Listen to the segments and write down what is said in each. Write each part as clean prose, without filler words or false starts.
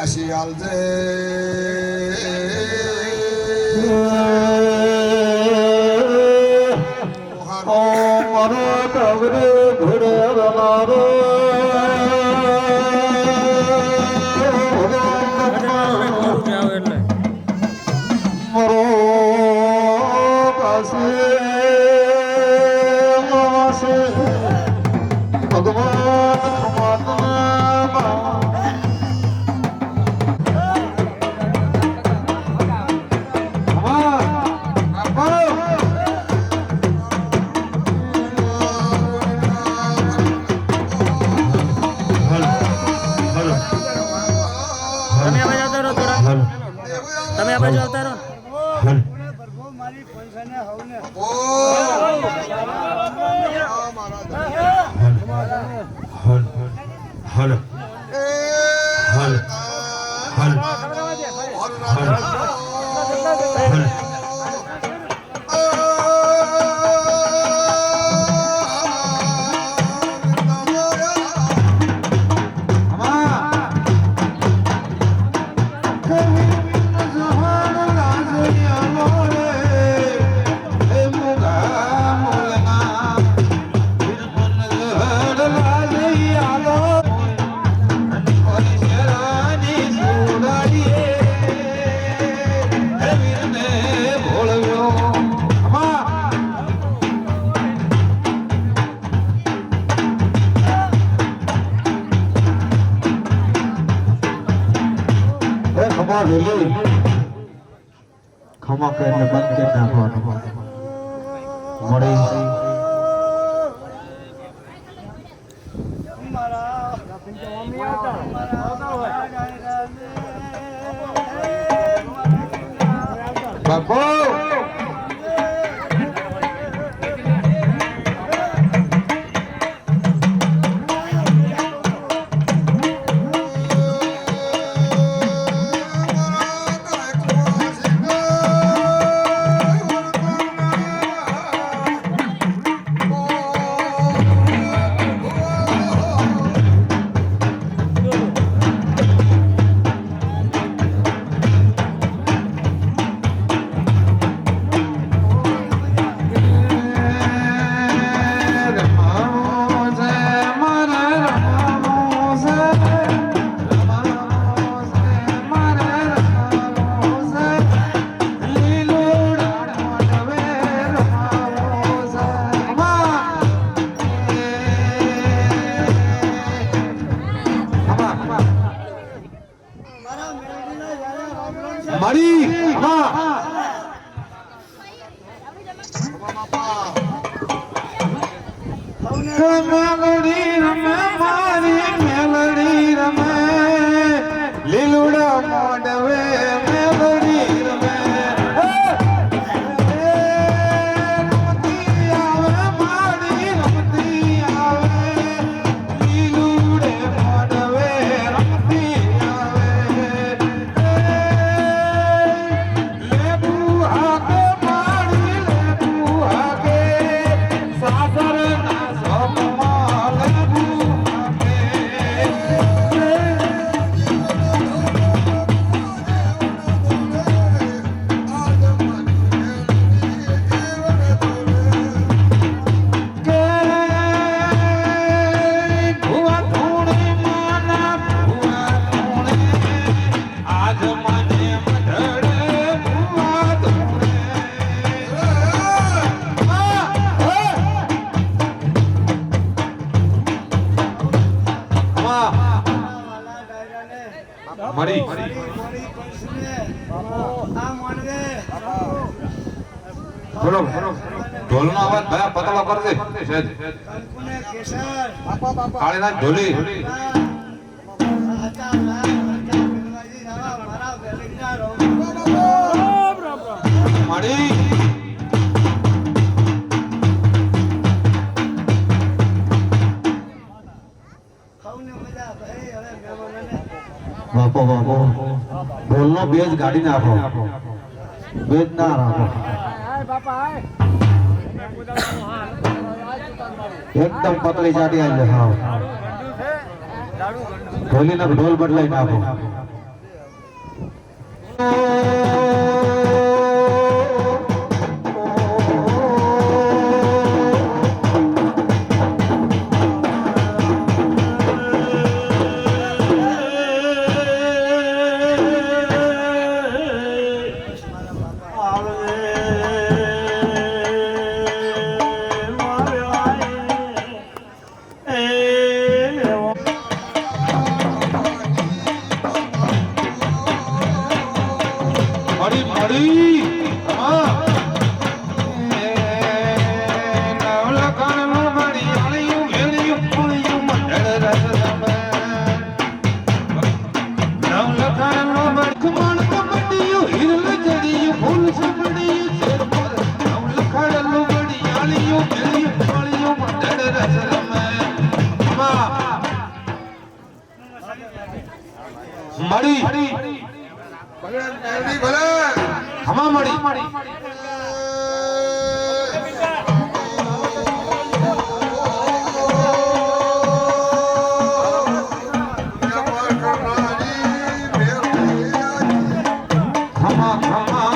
શિયાલજે મારો કવરે ઘોડે મારો પાસે તમે આ બાજુ આવતા રહો મારી પૈસાને હવને હલ હલ હલ ખમા કરીને બંધ કરી નાખવાનું મળી બાપુ મારી મેલડી રમે મારી મેલડી રમે લીલુડા મોડવે મેલડી રમે મરી બોલો ઢોલનો અવાજ ભયા પતળો કરી દે સેજ કાળીના ઢોલી મળી હવને મજા ભાઈ હવે મહેમાનોને બાપો બાપો બોલનો બેજ ગાડી નાખો બેજ ના રાખો એકદમ પતળી ચાટી આવી જાય હા ઢોલીને ઢોલ બદલાઈ નાખો મળી મળી હમા મળી ખમા ખમા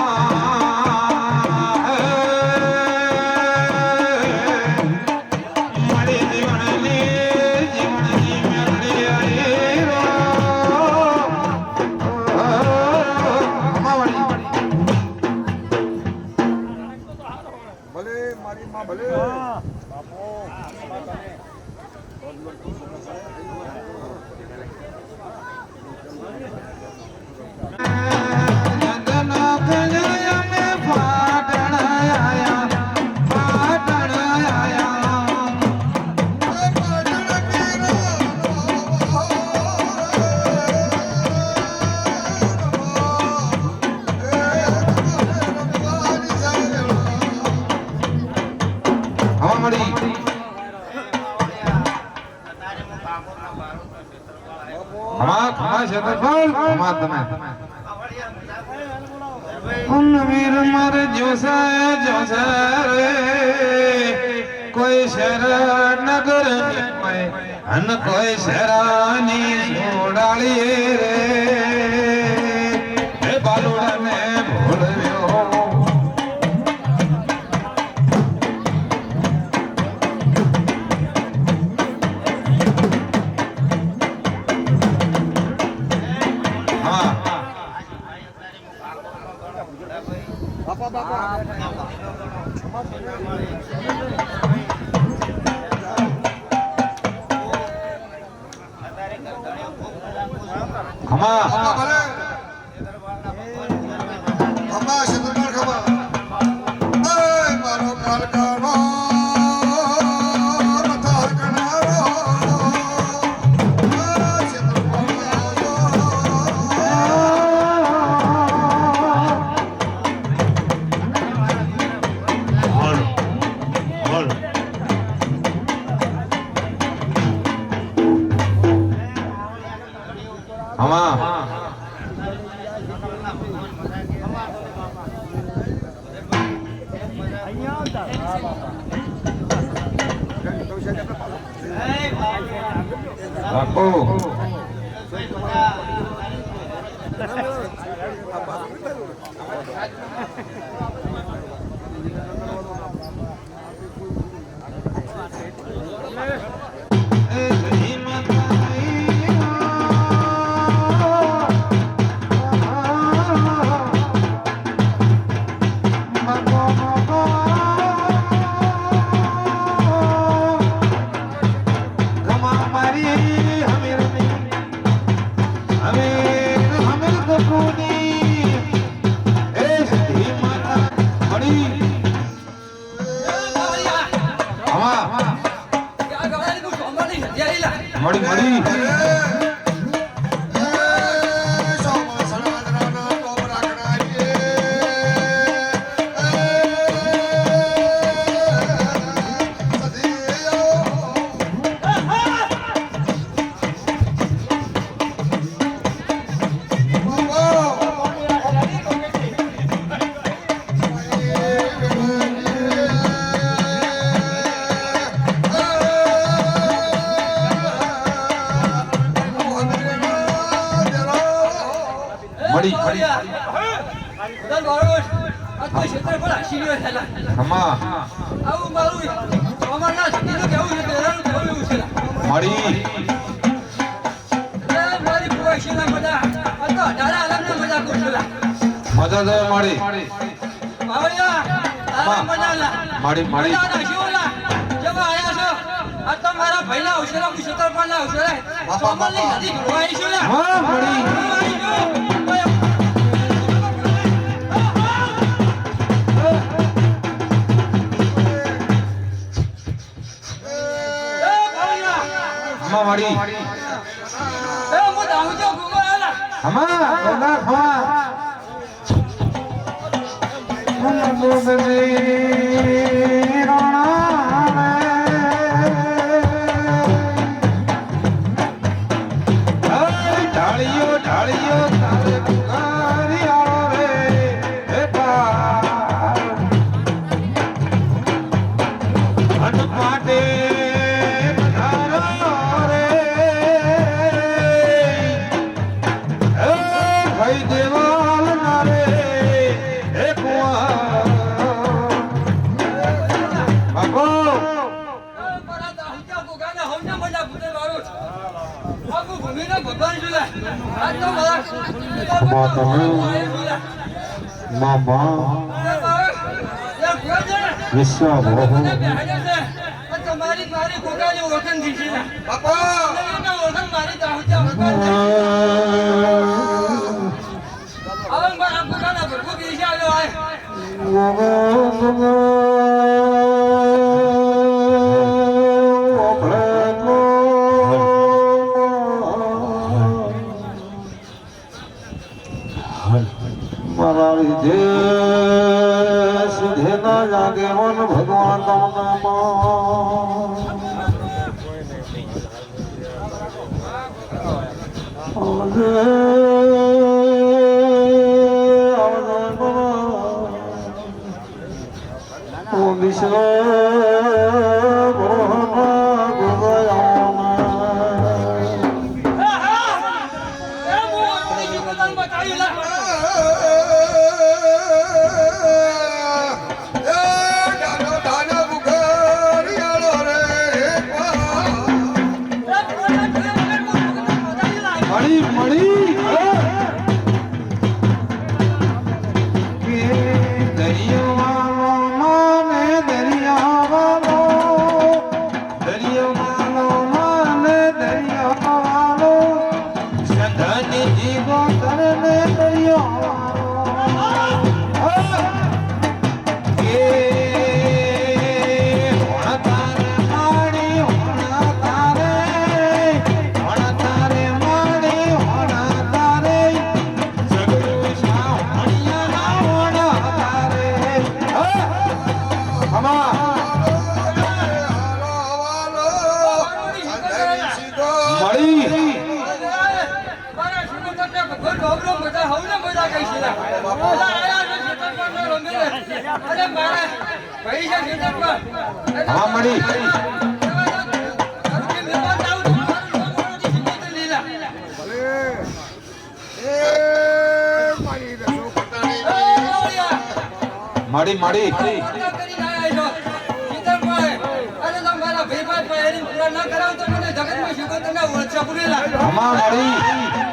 મળી જીવનની જીવનની મેળડી આવી ખમા મળી ભલે મારી માં ભલે વીર મારે જોશે જોશે રે કોઈ શહેર નગર અન કોઈ શહેરાની છોડાળી રે હે બાલુડા ને ભૂલવ્યો બાપા બાપા ખમા ભલે ખમા શેતરમાર ખમા એ મારો કાલકાનો મથાર કનારો બાપુ મળી મળી મળી બધા બાળકો આ તો ક્ષેત્ર પર આશીર્વાદ થયેલા હમા આવું મારું અમારના સતીનું કેવું છે તેરાનું કેવું એવું છે મળી મારી કોઈ છે ના બધા આ તો અઢારે આલમના મજા કુછલા મજા દે મળી બાવળિયા આ મજાલા મળી મળી મજા શિવલા જવા આયા છો આ તો મારા ભાઈના ઉછેરા ક્ષેત્ર પરના ઉછેરા સોમલની નદી જોવાઈ છે હા મળી હમા મળી એ મો દાઉજો ગુગોલા હમા ગોગા ખવા હમ બોબે રોણા ઢાળિયો ઢાળિયો તારે પુકારી આવો રે હે પાર અન પાટે પધારો રે હે ભાઈ દેવાલ ના રે હે કુંવર બાબો મારા દાઉજો ગુગાને હમને મજા પૂરે મારો આગુ ભૂમિના ભગવાન છે આ તો મામા વિશ્વ તમારી મારી ગોગાની ઓળખાણ દીધી છે બાપા ઓળખાણ મારી દાઉજા ભગવાન હવે મારા ગોગાના ભગવો કીધી આવ્યો આય મારા વિજે સુધે ના જાગે મન ભગવાન વિશ્વ મળી મળી દરિયો માને દરિયા માને દરિયા સધની જીવો તરને દરિયો હા મળી મળી મળી હમા મળી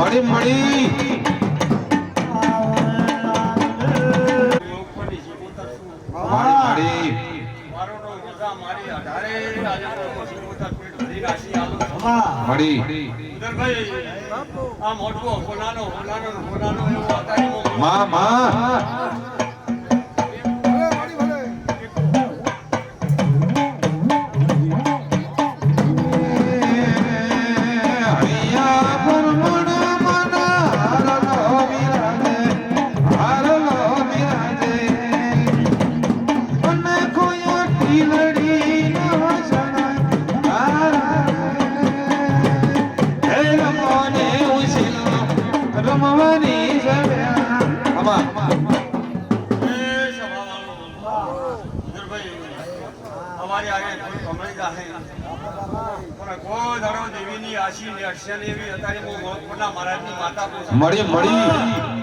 મળી મળી મળી બધા મારી અઢારે આજે પોતા પેટ ભરી નાખી આલો મળી ઉદરભાઈ આ મોટો હોનાનો એવો આતારી માં માં ભલે મારી ભલે હૈયા પરમણ મન હરલો વિરાજે મને કોઈ ઢીલડી ન વસણ હે રમોને ઉછીલ રમવાની સવ્યા આમાં અમારી આગે કમળી જાહે પણ કોઈ ધરો દેવીની આશી ને અક્ષયને એવી અત્યારે હું મોટપુરના મહારાજની માતા પૂછું મળી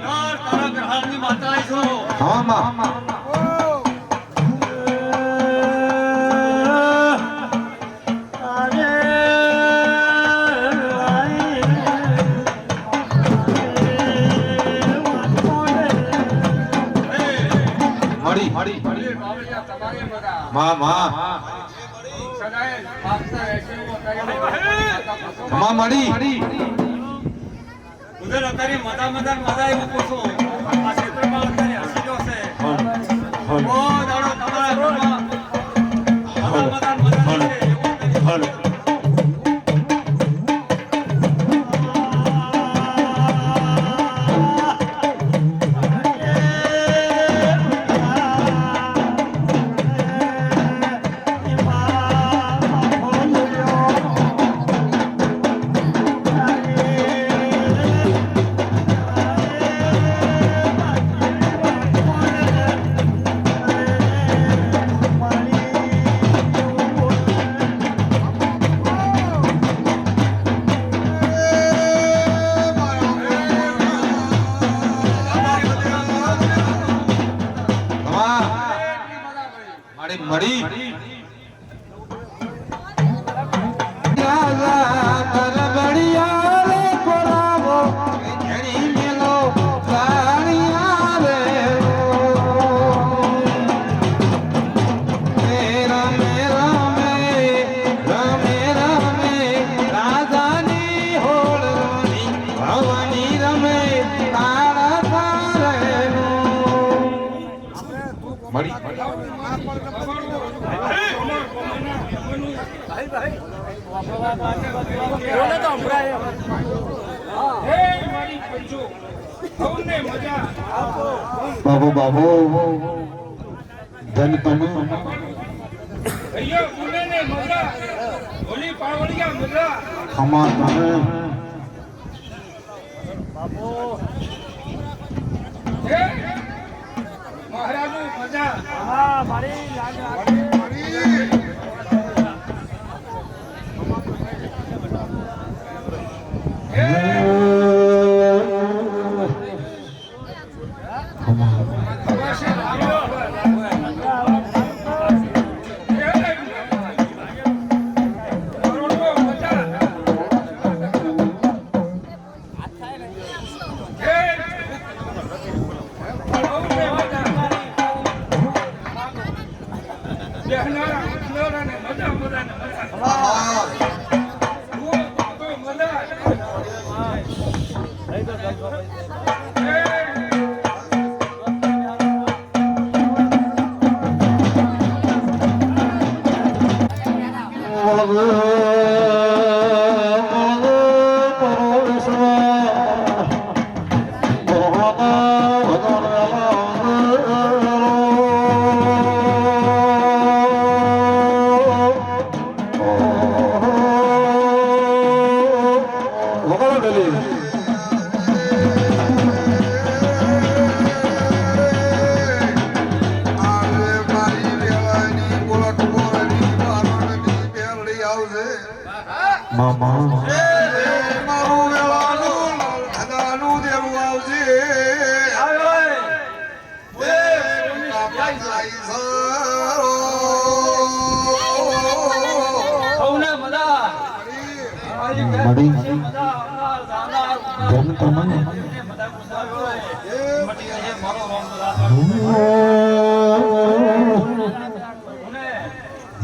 તારા ગ્રહાની માતા છો હા માં મળી તમારી બધા માં માં સદાય માગતા રહેશે એવું અત્યારે માં મળી ઉધર અત્યારે મજા એવું પૂછું આ ક્ષેત્રમાં અત્યારે હસી જશે ઓ દાડો તમારા ઘરમાં મજા રહેશે એવું મળી રાજા કરબડિયા રે કોરાવો ઘણી મેલો લાણિયા રે રમે રાજાની હોળવાની ભવાની રમે તારા મળી બાબુ ધન તમે ખમા તમે મહારાજુ મજા મારી મળી ધન તમને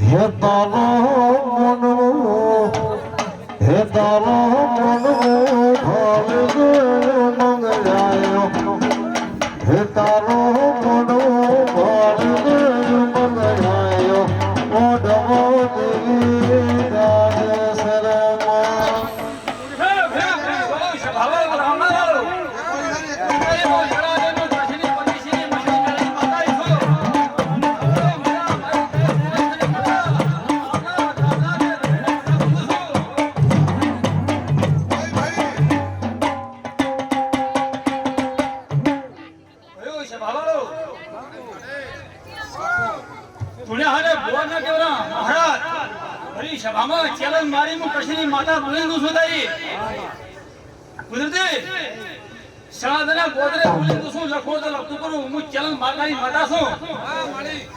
હે હે તારો મનો હે તારો મનો ભાવ મંગળાયો હે તારો મનો ભાવ મંગળાયો ઓડવો દેવી રાજ શરમા સભામાં ચેલેન્જ મારી હું કૃષ્ણની માતા બોલીનું છું તારી કુદરતી શાળાના ગોદરે બોલીનું છું લખો તો લખતું કરું હું ચેલેન્જ મારનારી માતા છું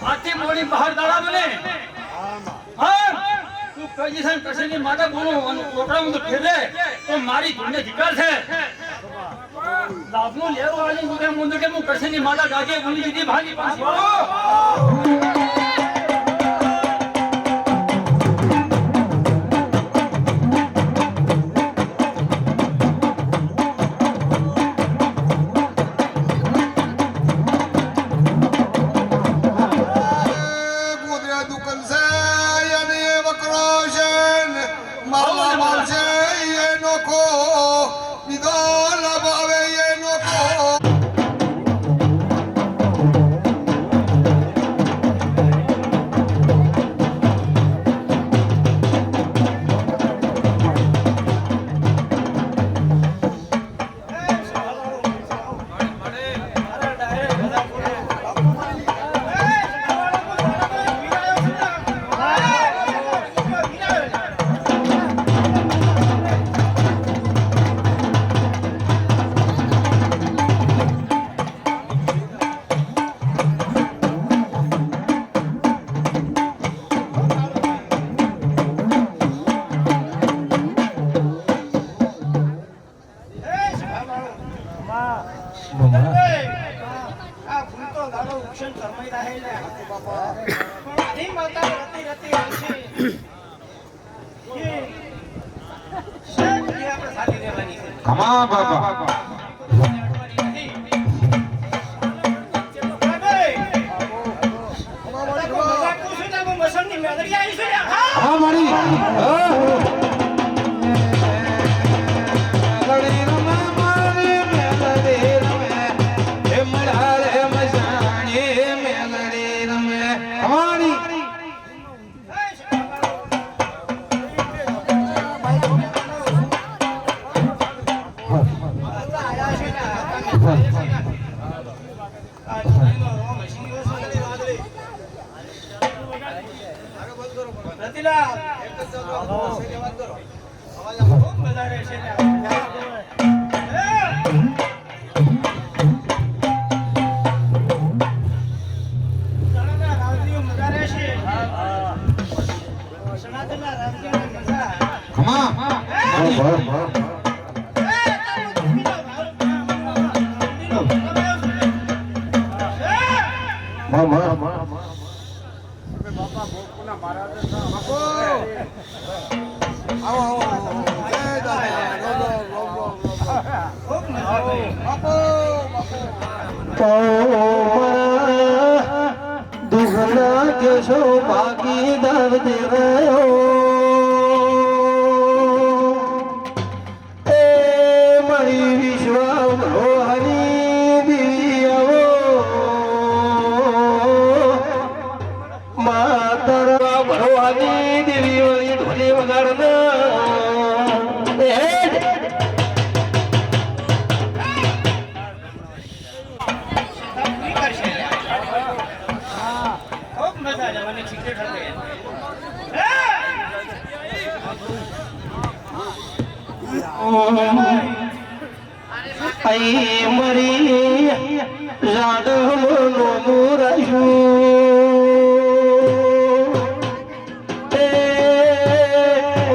આથી બોલી બહાર દાડા મને હા તું કઈ છે કૃષ્ણની માતા બોલું અને કોકડા હું તો ફેરે તો મારી ધૂળને ધિકાર છે લાભનો લેરો વાળી મુદે મુંદ કે હું કૃષ્ણની માતા ગાગે બોલી દીધી ભાગી પાસ વાળો ખમા બાબા હા મારી દુઃખના કેશો ભાગીદાર દેવાયો એ મારી વિશ્વ હરી દિવ્યાઓ માતરા ભરવાની દેવી વાળી ઢોલી વગાડના आई मरी राधवनो मुराशु ए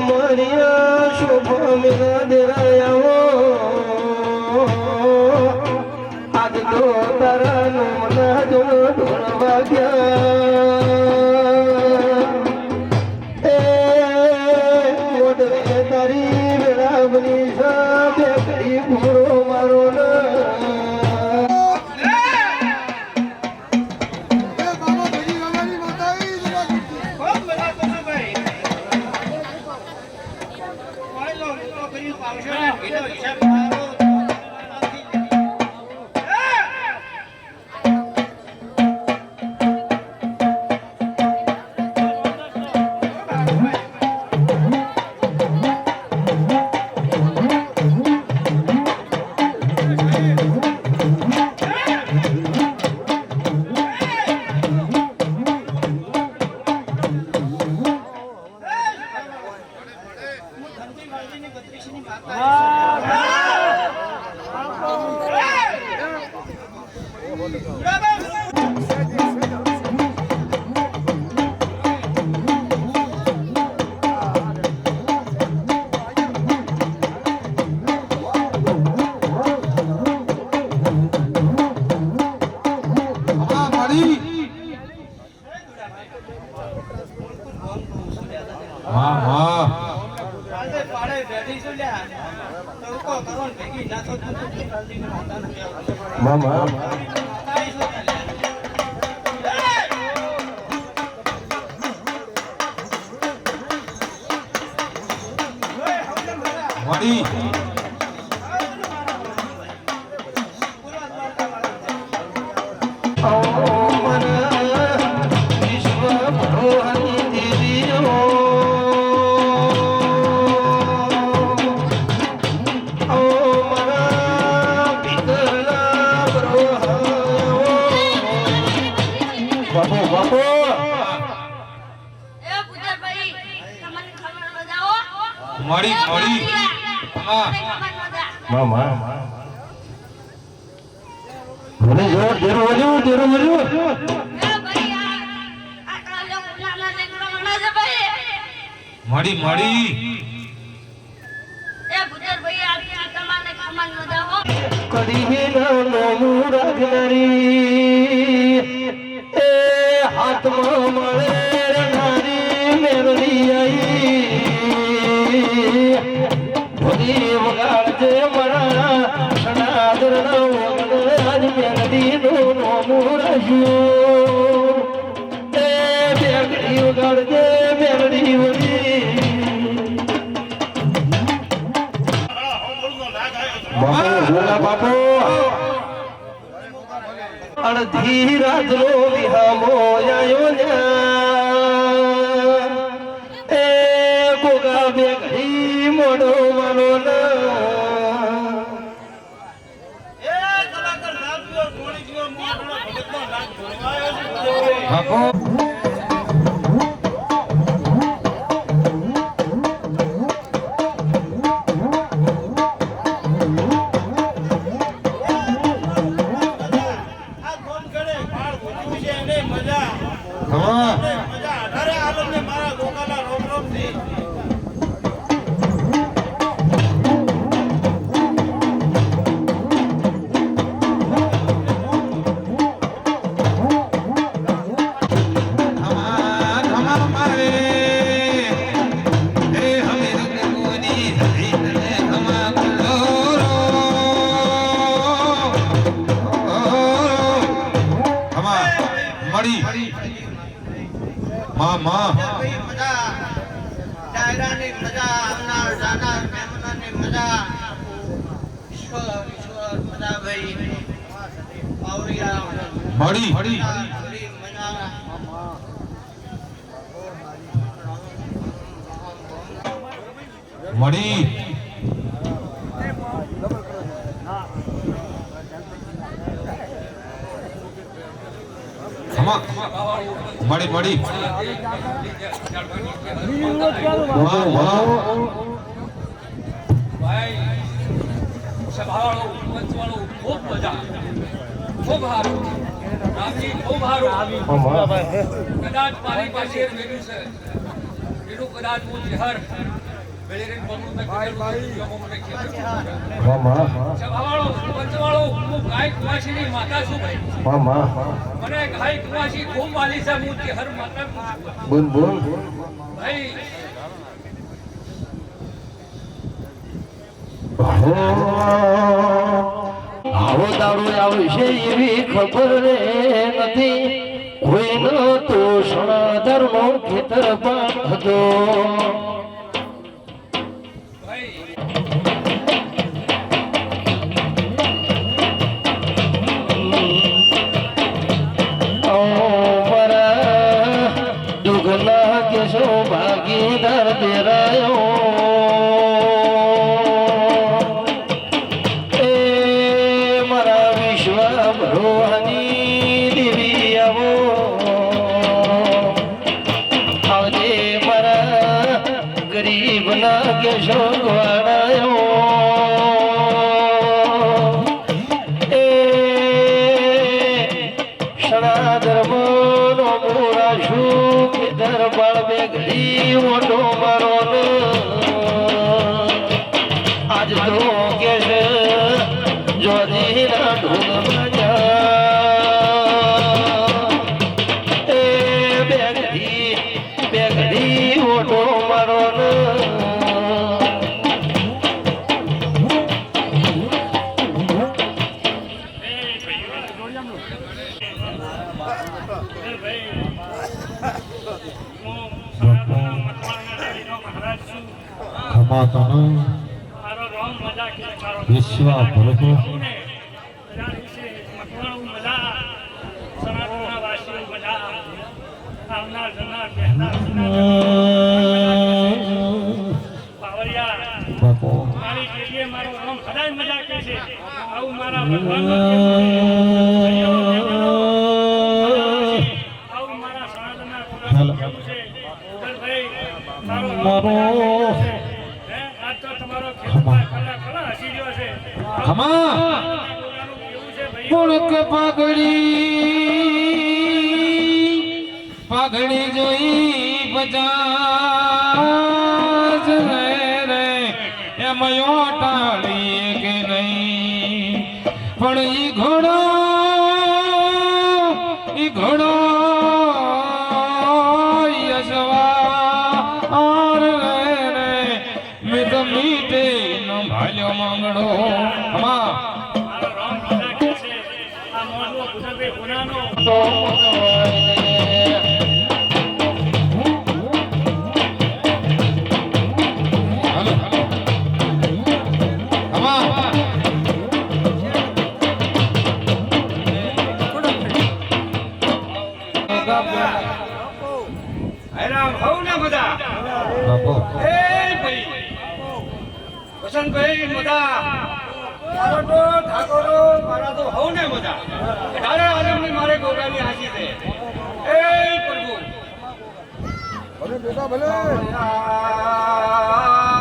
मरिया शुभ मिला देरायो आज तो तारा नो मना जो ढोल वाग्या આવશે ને એનો હિસાબ મારો હા મારી હા હા પાડે પાડે બેઠી છું લ્યા તડકો કરો ને ભેગી ના તો તું જલ્દી માતા ને કહેવા મામા માતા ઈ શું ચાલે મારી બાપુ બાપુ એ પૂજાભાઈ તમને ખબર ન જાઓ મારી મારી હા મામા મને જોર દેરો વર્યો એ ભાઈ આ કાલે ઉલાના દેખડવાના છે ભાઈ મારી મારી એ પૂજાભાઈ આ તમને ખબર ન જાઓ કડી નો મુરાગરી એ હાથમાં મળે નારી મેરડી આઈ ભોલી વગાડજે મરા સનાદર નો આજ મેરડી નો મુરાજ્યો એ મેરડી વગાડજે મેરડી વળી બાપુ અડધી રાતનો વિહામો આયો ને એ ગોગા બે ઘડી મોડો માનો ને એ કલાકાર લાગ્યો ગોળી ગયો મોઢો ભગતનો લાગ જોવાયો બાપુ આ ફોન કરે બાળ ભૂલી છે એને મજા હા મજા અઢારે આલમને મારા ગોગાના રોમ રોમ થી ભાઈ મજા ડાયરાની મજા આવનાર જાનાર મહેમાનની મજા ઈશ્વર ઈશ્વર મજા ભાઈ પાવરિયા મળી બધી મજા મળી મળી મળી વાહ વાહ ભાઈ સભાવાળો પંચવાળો ખૂબ મજા ખૂબ સારું રામજી ખૂબ સારું કદાચ મારી પાસે એ વેલ્યુ છે એનું કદાચ હું જહર વેલેરીન બમણું મેં કીધેલું સભાવાળો પંચવાળો હું ગાય કુવાસીની માતા છું ભાઈ મને ગાય કુવાસી ખૂબ વાલી છે હું જહર માતા બોલ બોલ ભાઈ આવો દાડો આવશે એવી ખબર રે નથી કોઈનો તો ધર્મ ખેતર પણ હતો ભાઈ કેશો ભાગીદાર તેરાયો એ મારા વિશ્વ ભરોવાની દેવી આવો આવજે મારા ગરીબના કેશો વાળાયો એ સણા ધર્મનો મોરા શું કે દરબાર બેગડી ઓટો મારો ને આજ તો કે છે જોધીના ઢોલમાં જા એ બેગડી ઓટો મારો ને ખમા તને વિશ્વ ભરતો બાપો મારો ખમા કોણક પાઘડી જોઈ બજાજ રે એમયો ટાળી કે નહીં પણ ઈ ઘોડો યશવા રે મેં તો મીટે ન ભાલ્યો માંગડો ખમા તો વસંતભાઈ મજા મારો તો ઠાકોરો મારા તો હવ ને મજા તારે આલમની મારે ગોગાની હાજી છે એ પ્રભુ ભલે બેટા ભલે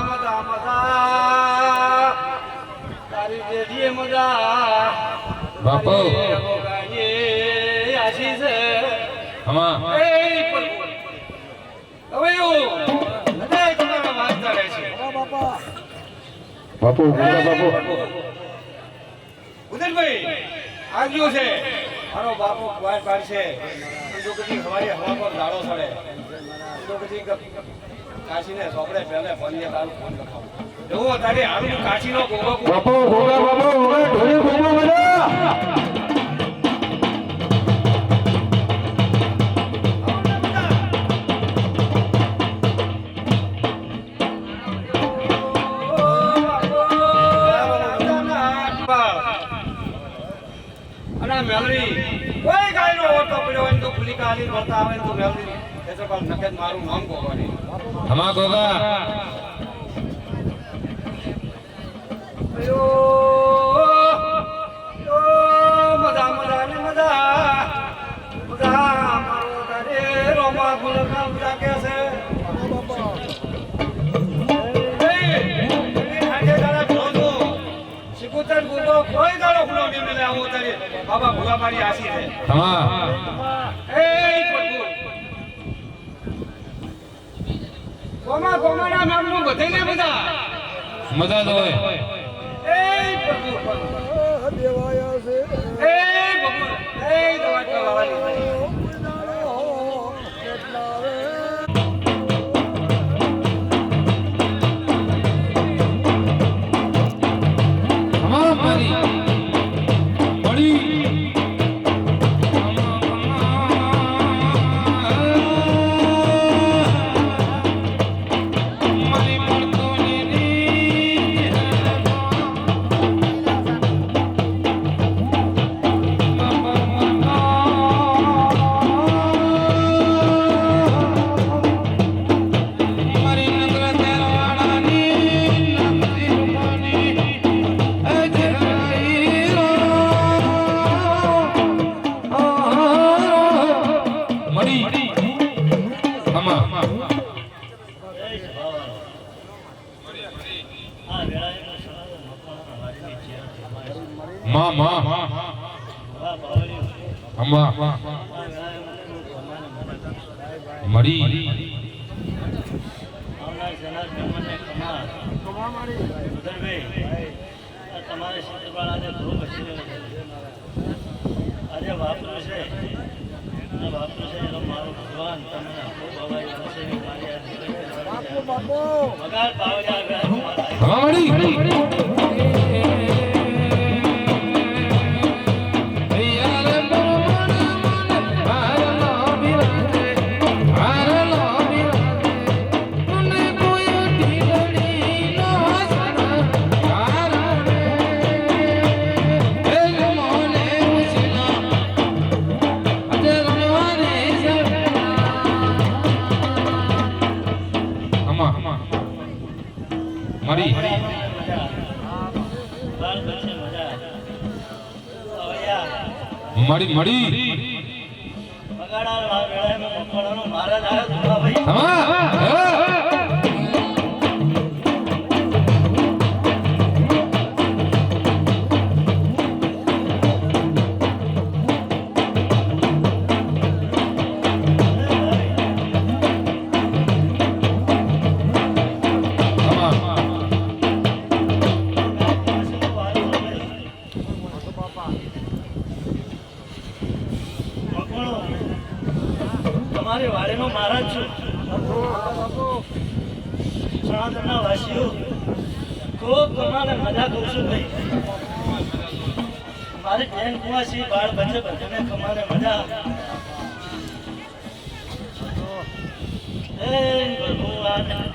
મજા તારી દેડીએ મજા બાપો ગોગાની હાજી છે ખમા એ પ્રભુ હવે એવું બધા તમારા વાંચતા રહે છે બાપા બાપુ બાપુ ઉદયભાઈ આવ્યો છે મારો બાપુ વાર પાડશે જો કદી હવારી હવા પર દાડો સડે જો કદી કાશીને સોપડે પહેલે ફોનને તારું ફોન લખાવ એવો તારે હારું કાશીનો ગોગો બાપુ ગોગા બાપુ ઢોલી ગોગો બધા અને મેલરી કોઈ ગાયનો ઓટો પડ્યો હોય તો ખુલી કાલી ભરતા આવે તો મેલરી એટલે પણ નખેત મારું નામ ગોગવાની ખમા ગોગા મજા ને મજા મારો તારે રોમા ગુલકા મજા કે છે કોઈ દાડો ખુલો નહીં મળે આવો તારે બાબા ભોલામારી આસી છે ખમા એ પ્રભુ ગોમાના નામનું બધાને બધા મજા તો હોય એ પ્રભુ દેવાયા છે એ ભગવાન એ દવા વાળાની માં માં અમ્મા મરી તમારે ક્ષેત્રપાળ આજે ઘણું બચી રહ્યો છે આજે વાપરું છે આ વાપરું છે એનો મારો ભગવાન તમને ખૂબ હવાઈ છે બાપુ વગાડ ભાવજા હા મરી મરી મરી મરી વગાડા વેળામાં મકવાણાનો મહારાજ આવ્યો ભાઈ હા તમારી વાડીનો મહારાજ છું સનાતનના વાસીઓ ખૂબ તમારે મજા કરું છું ભાઈ મારી બેન કુવાસી બાળ બચ્ચે બધાને કમાને મજા એ ભગવાન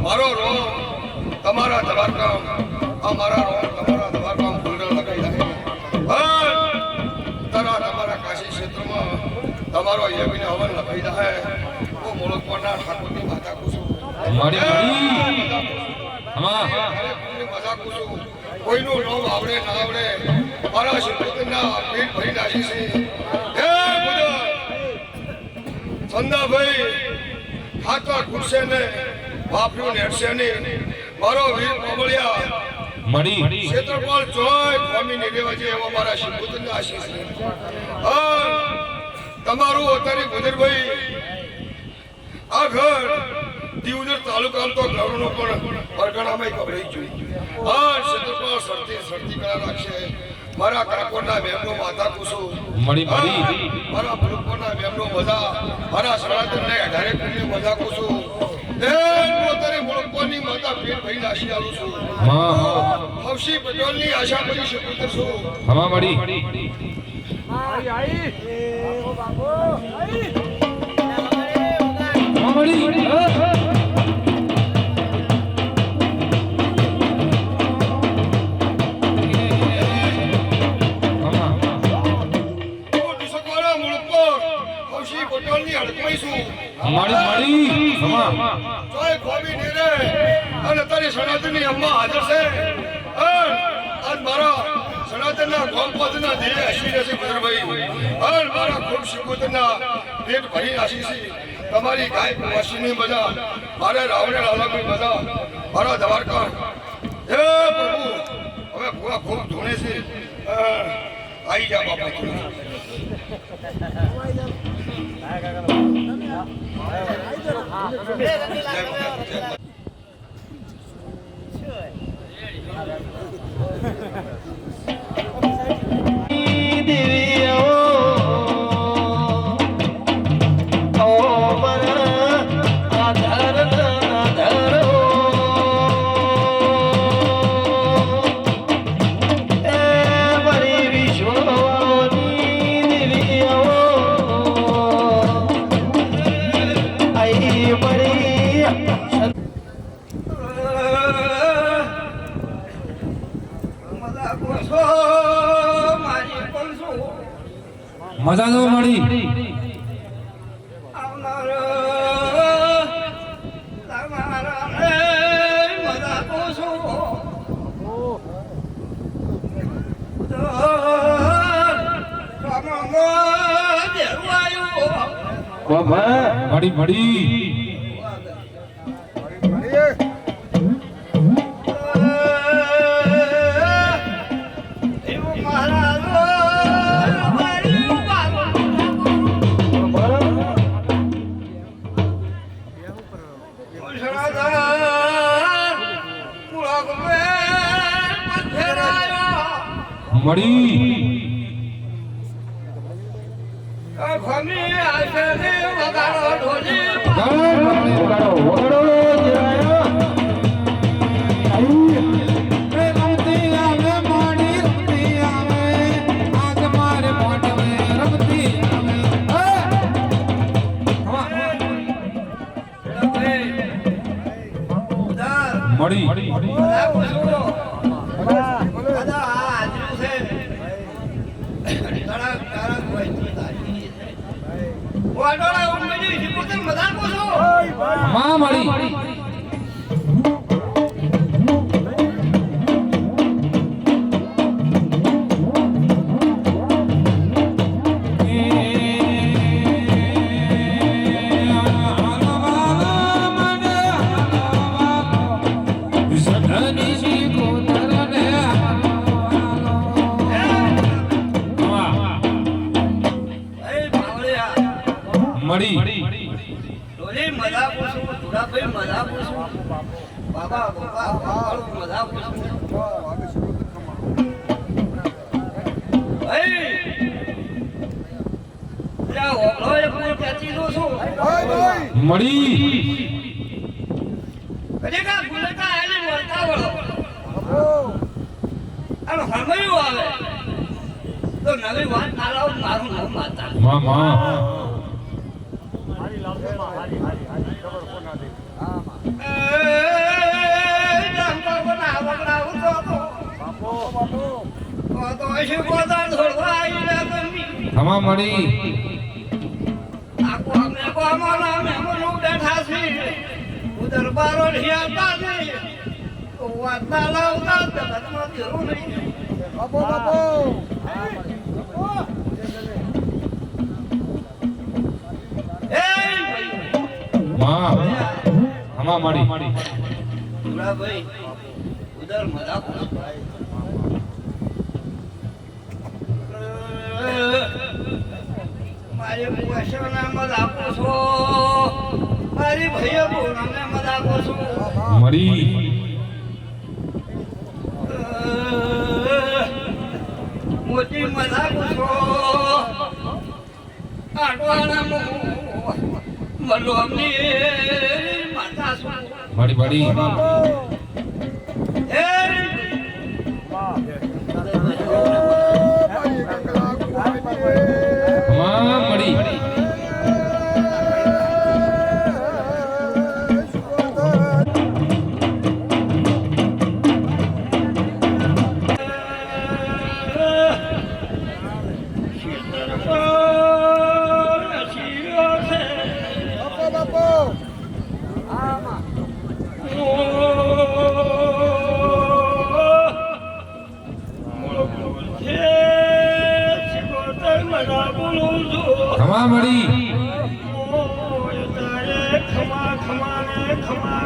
મારો રોમ તમારા દવારકામ અમારા રોમ તમારા દવારકામ ફૂલડા લગાઈ રહે તમારા કાશી ક્ષેત્રમાં તમારો યજ્ઞ હવન લગાઈ રહે હું મોળકવાના ઠાકોરની માતા કુસુમ મરી મજા કુસુમ કોઈનું નામ આવડે ના આવડે મારા શિવના પેટ ભરી નાખી છે હે બધા સંદાભાઈ હાથમાં ઘૂસે ને બાપનું નેડશે ને મારો વીર કોમળિયા મરી ક્ષેત્રપાલ જોય સ્વામી નિદેવા છે એવા મારા શિવપુત્રના આશીષ છે તમારું અત્યારે ગુજરભાઈ આ ઘર દીવદર તાલુકામાં તો ઘરનો પણ પરગણામાં કબરાઈ જોઈ ક્ષેત્રપાલ સરતી કરા રાખશે મારા કાકોના મેમનો માતા કુસુ મરી મરી મારા મુલકોના મેમનો મજા મારા સનાતનને અઢારે કુળની મજા કુસુ એ પોતાને મુલકોની માતા પેટ ભરી નાશી આવું છું માં હવસી પટેલની આશા કરી શકું છું હમા મરી આઈ ઓ બાપુ આઈ મરી મારી હમા જોય ખોબી નીરે અને તારી સનાતનની અમ્મા હાજર છે આજ મારા સનાતનના ગોમપદના દેહ હસી રહેશે બદરભાઈ અને મારા ખૂબ શિકોતના પેટ ભરી નાસી છે તમારી ગાય વાસીની મજા મારે રાવણે લાલાની મજા મારા દ્વારકા હે પ્રભુ હવે ભૂવા ખૂબ ધૂણે છે આઈ જા બાપા વિશ્વ પૂછો મારી પૂછો મજા જો મળી આવનાર તમારા રે મજા પૂછો મળી મળી મળી માં મળી મળી ડોલી મજા પૂછું ધુરાભાઈ મજા પૂછું બાબા બાબા મજા પૂછું મળી તો નવી વાત ના લાવ મારું નામ માતા માં માં હમા મળી દરબારો વાત ના લાવતા જરૂર નહીં માં હમા મળી ભાઈ ઉધર મજા મારી પુરુષોને મત આપો છો મારી ભાઈઓ બોલાને મત આપો છો મળી મોટી મત આપો છો આટવાના મલો અમને માતા છો મળી મળી માં મળી હમા મળી ખમા ખમા ને ખમા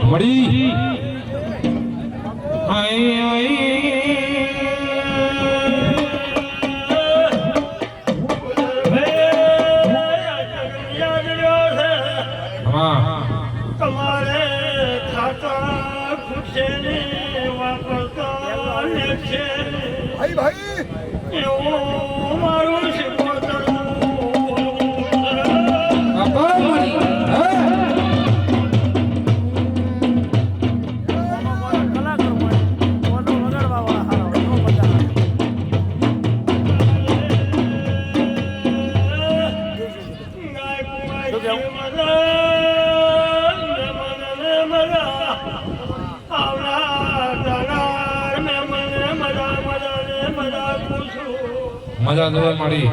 મળી આઈ આઈ તમારે ખાતા ખૂટશે ને વાપરતા લેશે એવું મારું બાપા મળી મજા જોવા મળી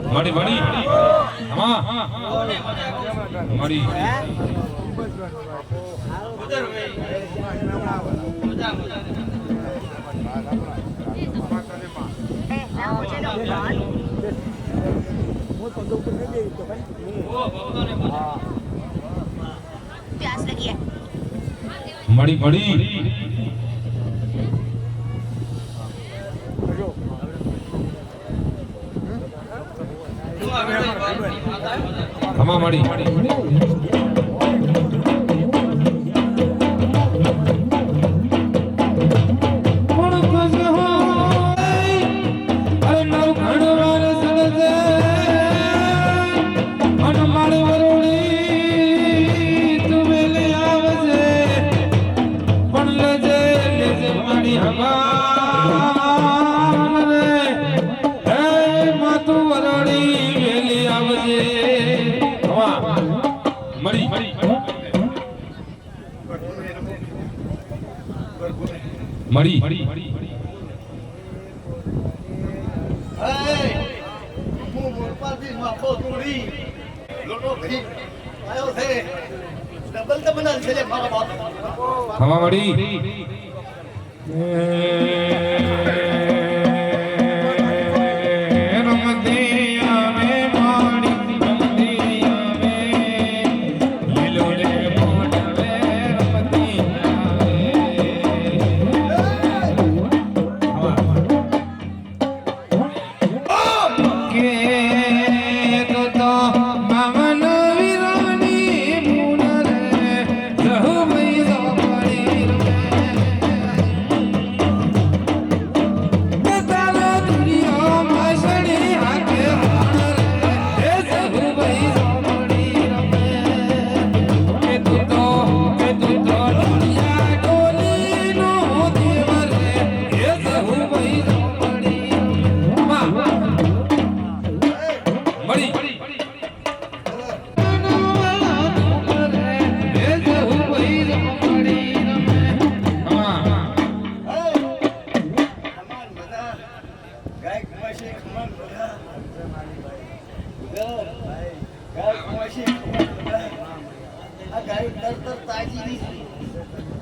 મળી મળી હા મળી प्यास लगी है મળી મળી હમા મળી મળી મળી હું મોરપાલથી માફો તોડી લોટો ભરી આવ્યો છે ડબલ તો બનાલ છે લે મારા બાપ હમા મળી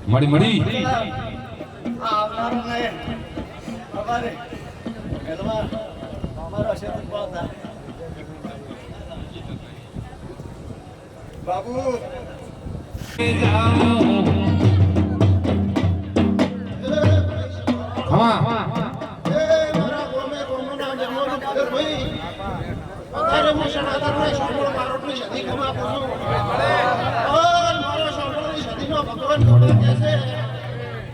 મળી મળી આવનારને અમારે એલવા અમારો ક્ષેત્ર પાતા બાબુ હમા એ મારા ગોમે ગોમના જન્મનો પગર ભાઈ અરે હું સનાતનને સાંભળો મારોની સદી ખમા પૂછું મારો સાંભળોની સદીનો ભગવાન ખબર કે છે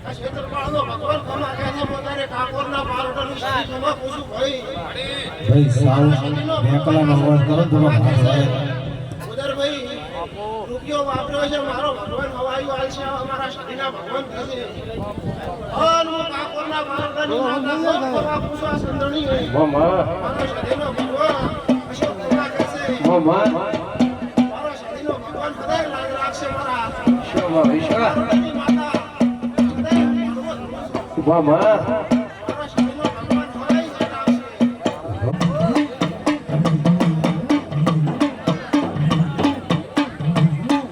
આ ક્ષેત્રપાળનો ભગવાન ખમા કે છે પોતાને ઠાકોરના બારોટની સદી ખમા પૂછું ભાઈ ભાઈ સાવ મેકલાનો અવાજ કરો થોડો ભાઈ ઉદર ભાઈ રૂપિયો વાપર્યો છે મારો ભગવાન હવાયું હાલ છે અમારા સદીના ભગવાન કે છે અન હું ઠાકોરના બારોટની માતા ખમા પૂછું આ સંદણી મારો સદીનો ભગવાન અશોક ખમા કે છે મારો સદીનો ભગવાન હૃદય લાગ રાખશે મારા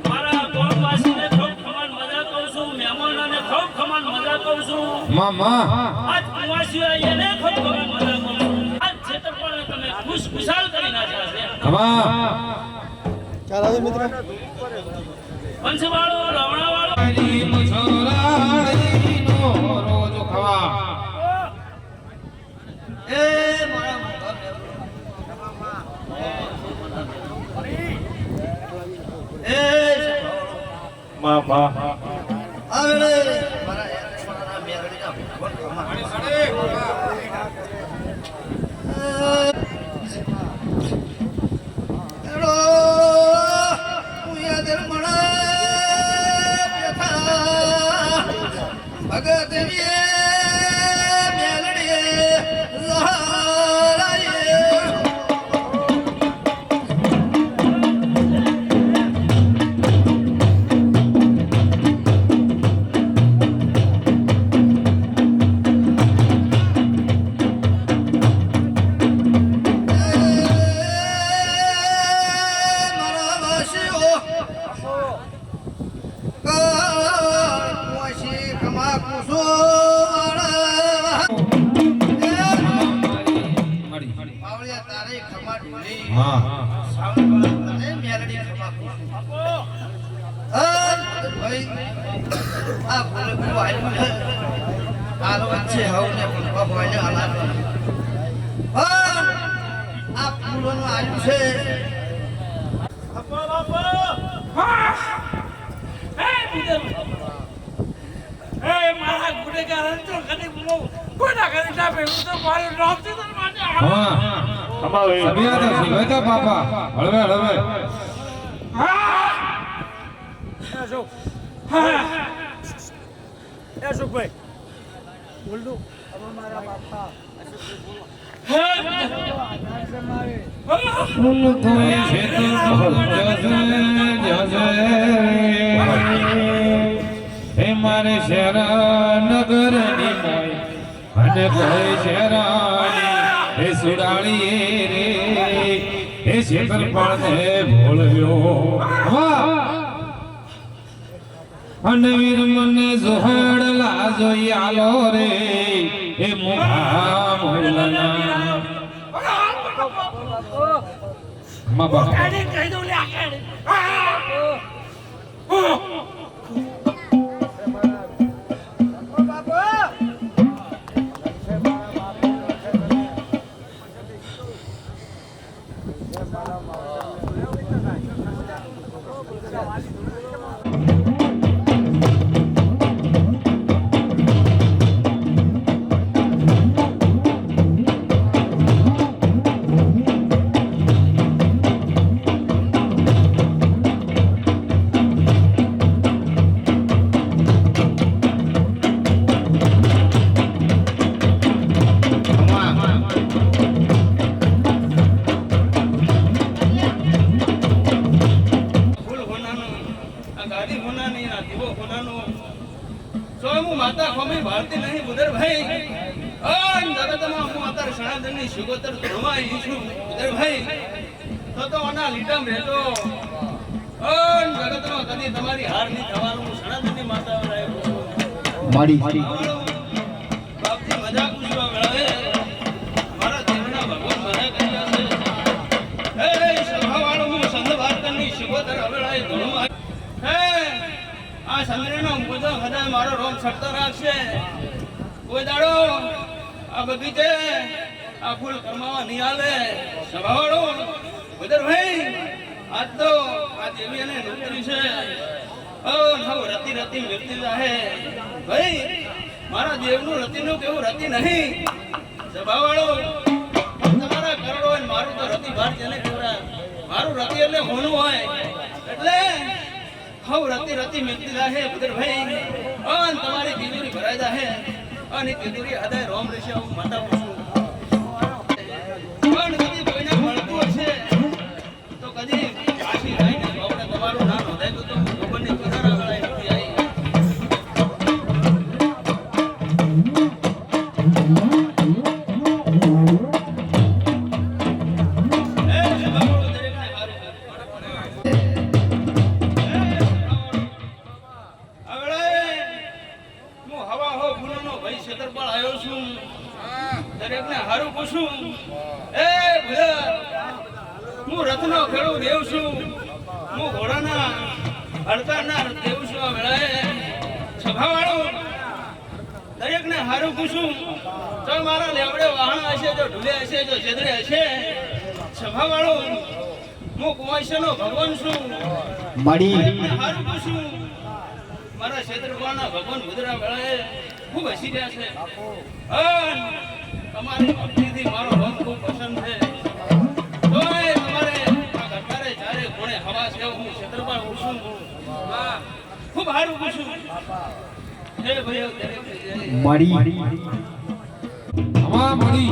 મારા ગામવાસીને ખૂબ ખમાન મજા કહું છું, મહેમાનોને ખૂબ ખમાન મજા કહું કહું છું મામા આજ કુવાસીઓ એને ખોટો મજા કરું છું આજ છેતરપણ તમે ખુશખુશાલ કરી નાખ્યા છે ખમા વંશવાળો રવણાવાળો મુસોરાણીનો રોજ ખવા હા મારા ગુનેગાર તો કદી બોલો કોના કરી સાબે હું તો મારું નામ થી તને માટે હા સભ્યા તો સિવાયતા પાપા હળવે હળવે ફૂલ તોય છે તો જજે હે મારે શેરા નગરની મોય અને કોઈ શેરાની હે સુડાળી રે હે શેતર પણ ભોળવ્યો અને વીર મને જોહડ લાજો આલો રે હે મુખા મોલના મા બાપ કહી દઉં લે માતા ખમી ભારતી નહીં બુદર ભાઈ અન જગતમાં હું અત્યારે સનાતનની સુગોતર ધર્માઈ છું બુદર ભાઈ તો આના લીટામ રહેતો અન જગતમાં કદી તમારી હાર નહીં થવાનું સનાતનની માતા વળાયો માડી બાપજી મજાક ઉજવા વેળાએ મારા દેવના ભગવાન મને કહ્યા છે એ સભાવાળો હું સંત ભારતની સુગોતર વેળાએ ધર્માઈ હે આ સંદ્રનો મુજો હૃદય મારો રોમ છટતો રાખશે કોઈ દાડો આ બગીચે આ ફૂલ કમાવા નહીં આલે સભાવાળો બદર ભાઈ આજ તો આ દેવી અને નોકરી છે ઓ નવ રતિ રતિ વ્યક્તિ જાહે ભાઈ મારા દેવનું રતિનું કેવું રતિ નહીં સભાવાળો તમારા કરડો અને મારું તો રતિ ભાર જેને કેવરા મારું રતિ એટલે હોનું હોય એટલે હવ રતિ રતિ મિલતી જાહે બુદર ભાઈ અન તમારી તિજોરી ભરાઈ જાહે અને તિજોરી હૃદય રોમ રહેશે હું માતા પૂછું પણ કદી કોઈને મળતું હશે તો કદી આશી રહીને આપણે તમારું નામ નોંધાય તો ભગવાનની કિનારા વાળા નથી આવી હવા હો બબુલોનો ભાઈ છેતરપાળ આવ્યો છું. દરેકને હારું પૂછું. એ ભલા, હું રથનો ખેડૂ દેવ છું. હું ઘોડાના હડતાના દેવ છું. આ વેળાએ સભાવાળો દરેકને હારું પૂછું. જો મારા લેવડે વાહણ હશે, જો ઢૂલે હશે, જો છેદરે હશે, સભાવાળો હું કુંવાઈશનો ભગવાન છું. હારું પૂછું. મારા ક્ષેત્રપાળના ભગવાન ભદ્રા વેળાએ ખૂબ હસી રહ્યા છે. તમારી ભક્તિથી મારો રંગ ખૂબ પસંદ છે. તોય તમારે આ ઘટારે ચારે કોણે હવા છે હું ક્ષેત્રપાળ પૂછું. ખૂબ સારું પૂછું. હે ભાઈઓ દરેક અમા મળી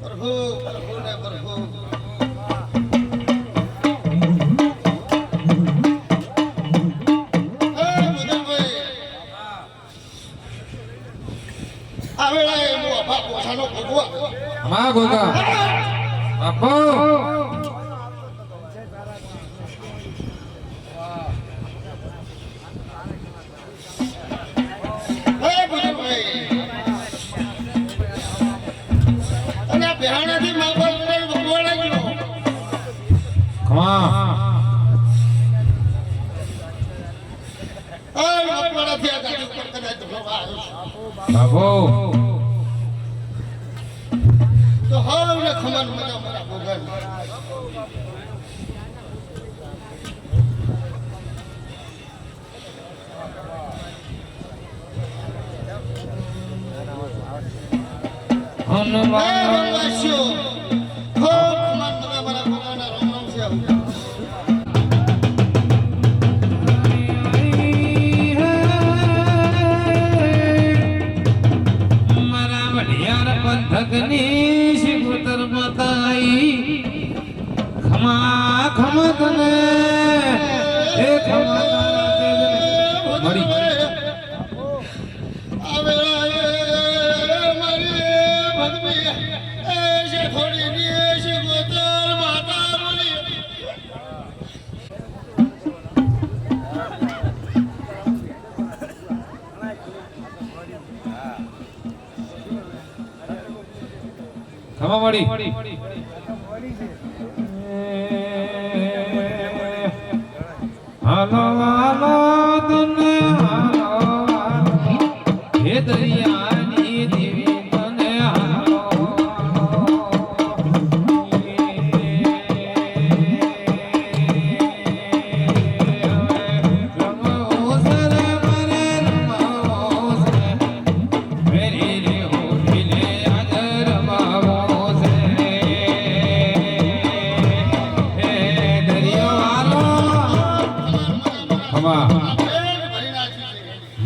પ્રભુ પ્રભુ ને પ્રભુ આ વેળાએ હું અભા પોસાનો ભોગવા અમા ગોગા બાપો હે બુજુર્ગભાઈ અને બહેણાથી મા બાપ ભગવા લાગ્યો ખમા ભગવાનાથી આ ગાડી ઉપર કદાચ ભગવા આવ્યો બાપો તો હાવ ને ખમન મજા મારા ભગવાન વાસીઓ ખૂબ ખમન મજા મારા ભગવાનના રામ રામ છે મારા વડિયાર પંથકની શિકોતર મતાઈ ખમા ખમતને એ ખમા મળી આ વેળાએ મારી ભગવી એ છે થોડી ની છે ગોતર માતા બોલી ખમા મળી હાલો હાલો તને હાલો હે દરિયાની દેવી તને હાલો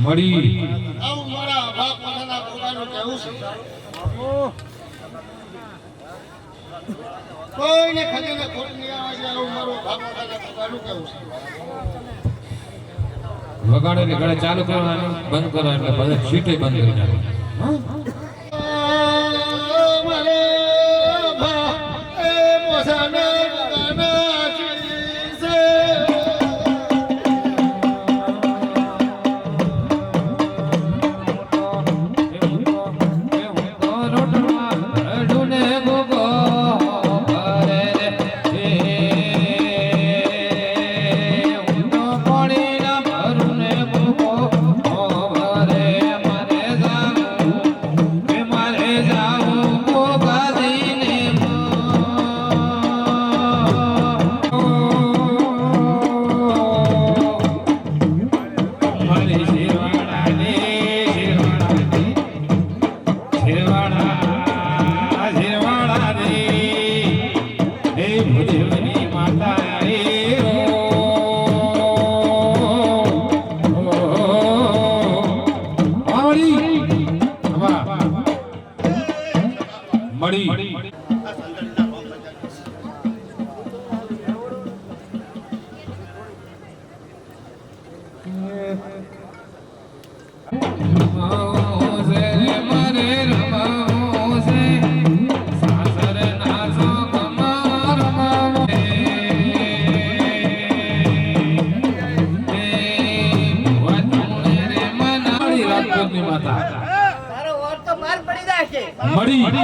મળી આવું મારા બાપ પોતાના પોતાનું કહેવું છે કોઈને ખરીને ખોટ નહીં આવે છે આવું મારું બાપ પોતાના પોતાનું કહેવું છે વગાડે એટલે ગળે ચાલુ કરવાનું બંધ કરવાનું એટલે બધા સીટે બંધ કરી નાખે મારે ભા એ પોસાના પોતાના ચીજ છે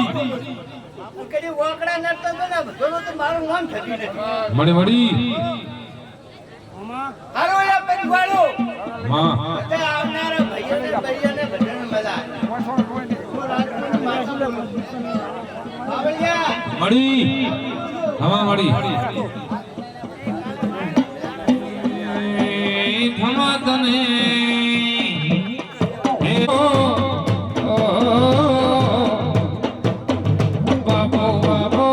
કદી વાકડા નડતો તો ને બધો તો મારું નામ થતી નથી. મળી હારો યા પરિવારો હા બધા આવનારા ભાઈઓને બધાને મજા આવે. બાવળિયા મળી હવા મળી થમા તને બાબો બાબો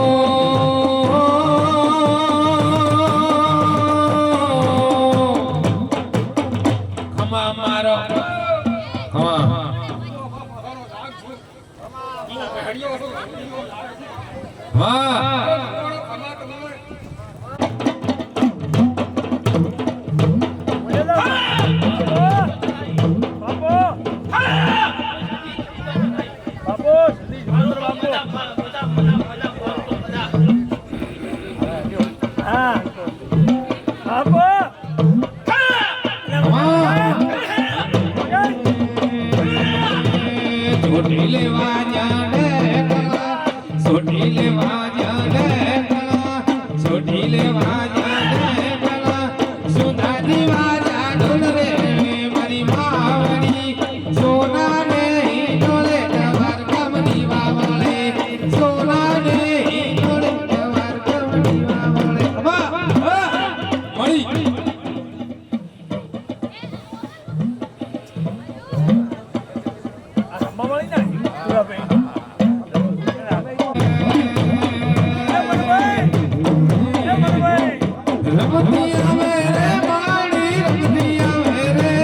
ખમા મારો ખમા વાહ છોટી લેવા જાને છોટી લેવા જાને છોટી લેવા જાને સુધા દીવા જાડુલ રે મારી માવડી સોના ને ડોલે ડવાર કમની વાવળે સોના ને ડોલે ડવાર કમની વાવળે મળી રમતિયા મેરે માણી રમતિયા મેરે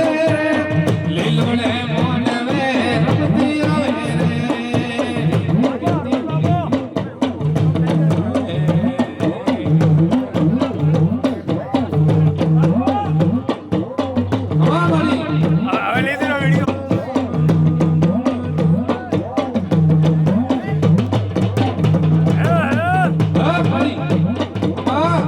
લીલો લે મોન વે રમતિયા મેરે હા મળી હા મળી હા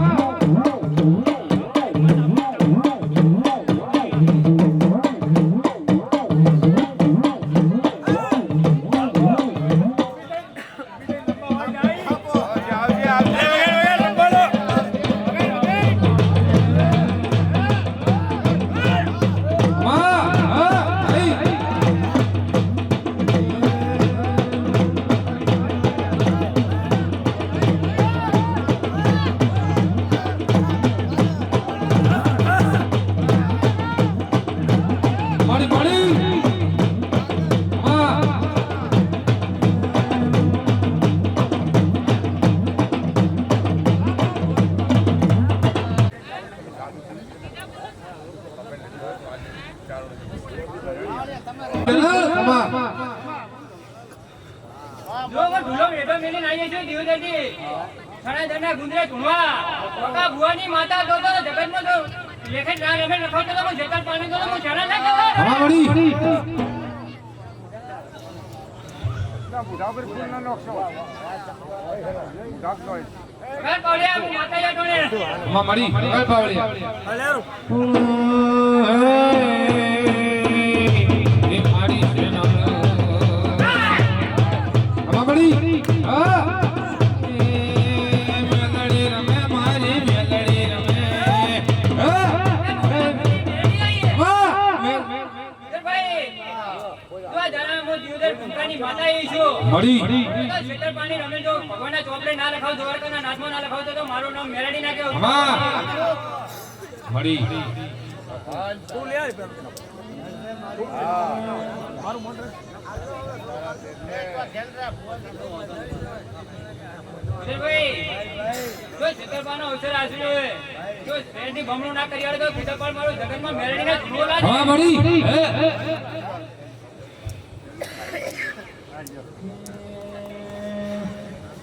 મળી મળી હા જો ઢુલો મેઢો મેલીને આવીએ છીએ દિવદાથી સણાધરના ગુંદરે ધૂણવા કોકા ભુવાની માતા તો જગતમાં તો લેખે ના લેખે લખાવતો તો જેતર પાણી તો હું જરા ના કહેવાય હવા મળી ઘર પાડ્યા માતા યા ટોળે હવા મળી ગળ પાવળિયા એ મારી સેના હવા મળી હા મેલડી રમે મારી મેલડી રમે હા ભાઈ તો જરા મો દિવદર ભૂકાની માતા એ છું મળી જેતર પાણી રમે જો ભગવાનના ચોપડે ના લખાવ દ્વારકાના નાથમાં ના લખાવતો તો મારું નામ મેરડી ના કેવું હવા મળી ભાઈ જો જેતરપાનો અવસર આશર્યો હે જો શહેરની ભમણું ના કરી તો જેતરપાલ મારો જગતમાં મેરડીના ધૂળો લાગે હવા મળી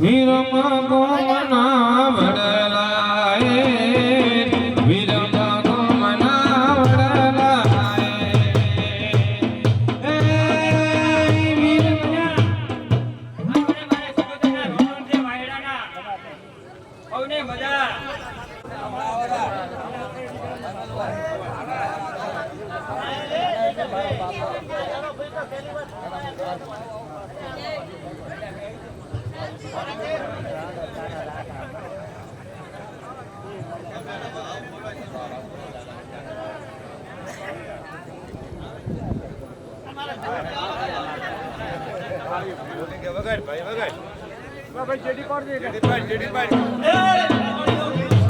વીરમા ગોમના વડલાએ વીરમા ગોમના વડલાએ એ વીરમા આપણે મારે સુગોતના રોમણ છે વાયડાના સૌને મજા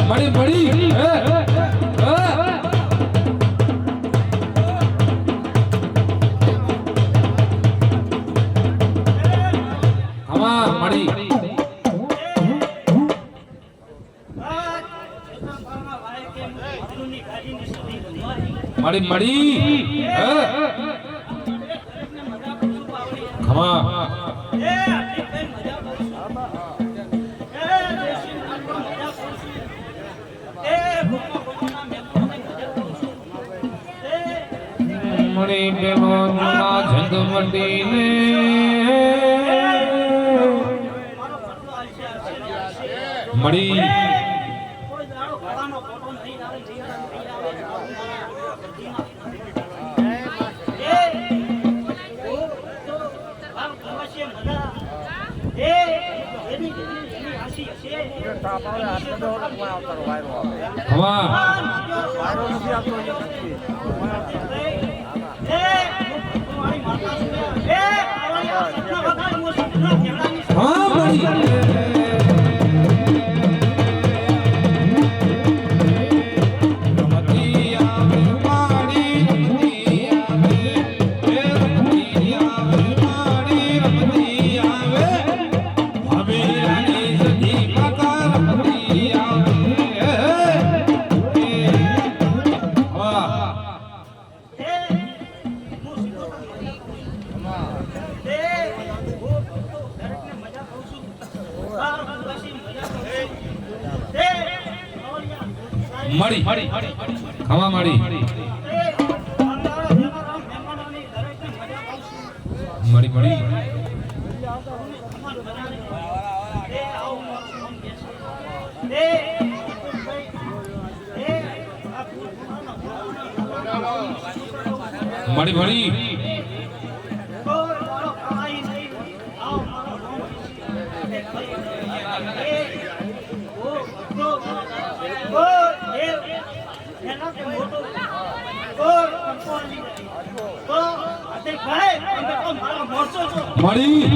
મળી મળી આમાં મળી મળી મળી ખમા મળી પેલો ના જગમતી ને મળી મળી ખમા મળી મળી મળી મળી મળી મળી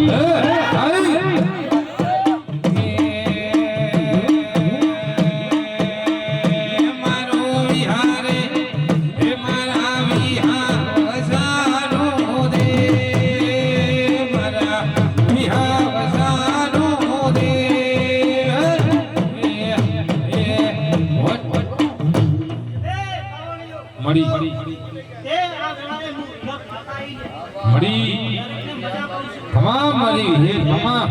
મળી મળી ખમા મળી હે ખમા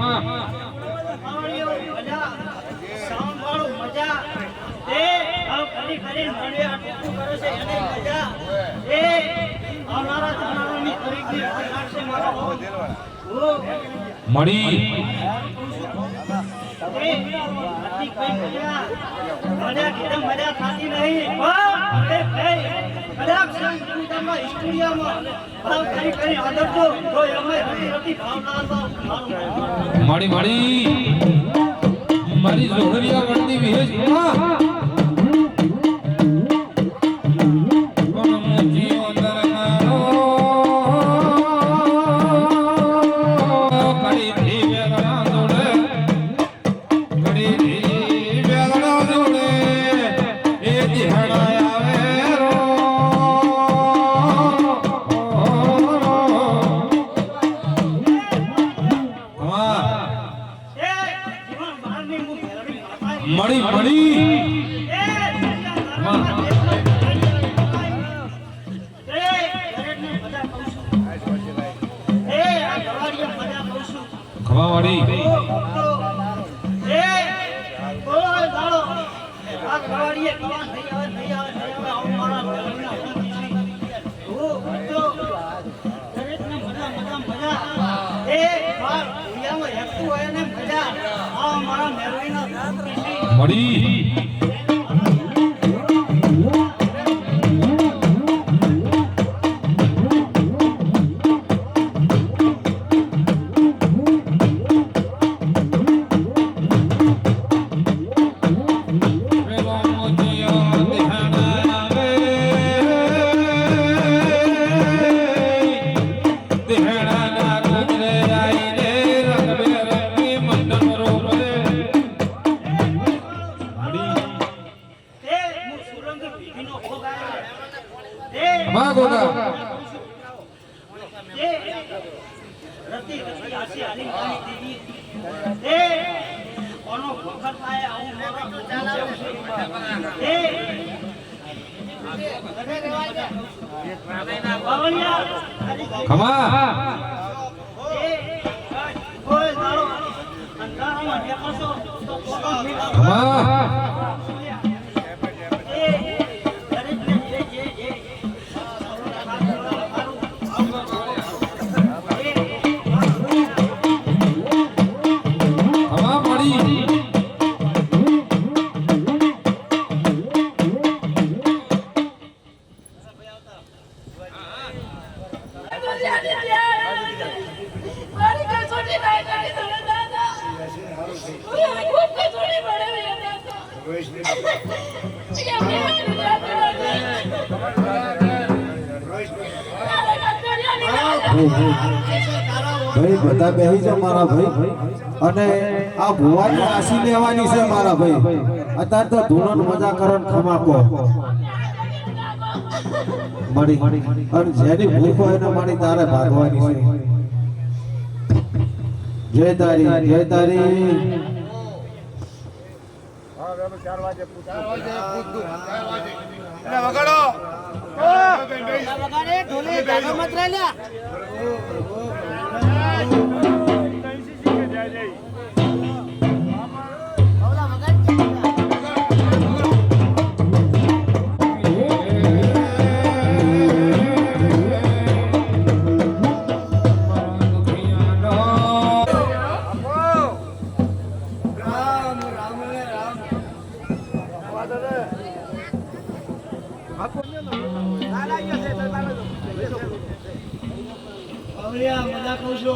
મળી મજા થતી નહીં મળી મળી મારી જોહરિયા વળતી વિહેજ મળી મળી ખવાવાળી મળી માં ગોગા ખમા મારી કોઈ છોટી નહીં કરી દો દાદા હું ખૂબ કસોટી પડે ભાઈ બધા બેહી જાઓ મારા ભાઈ અને આ ભુવાની આશી લેવાની છે મારા ભાઈ અત્યારે તો ધૂણન મજા કરો ને ખમાકો મળી અને જેની ભૂખ હોય ને મારી તારે ભાગવાની છે જય તારી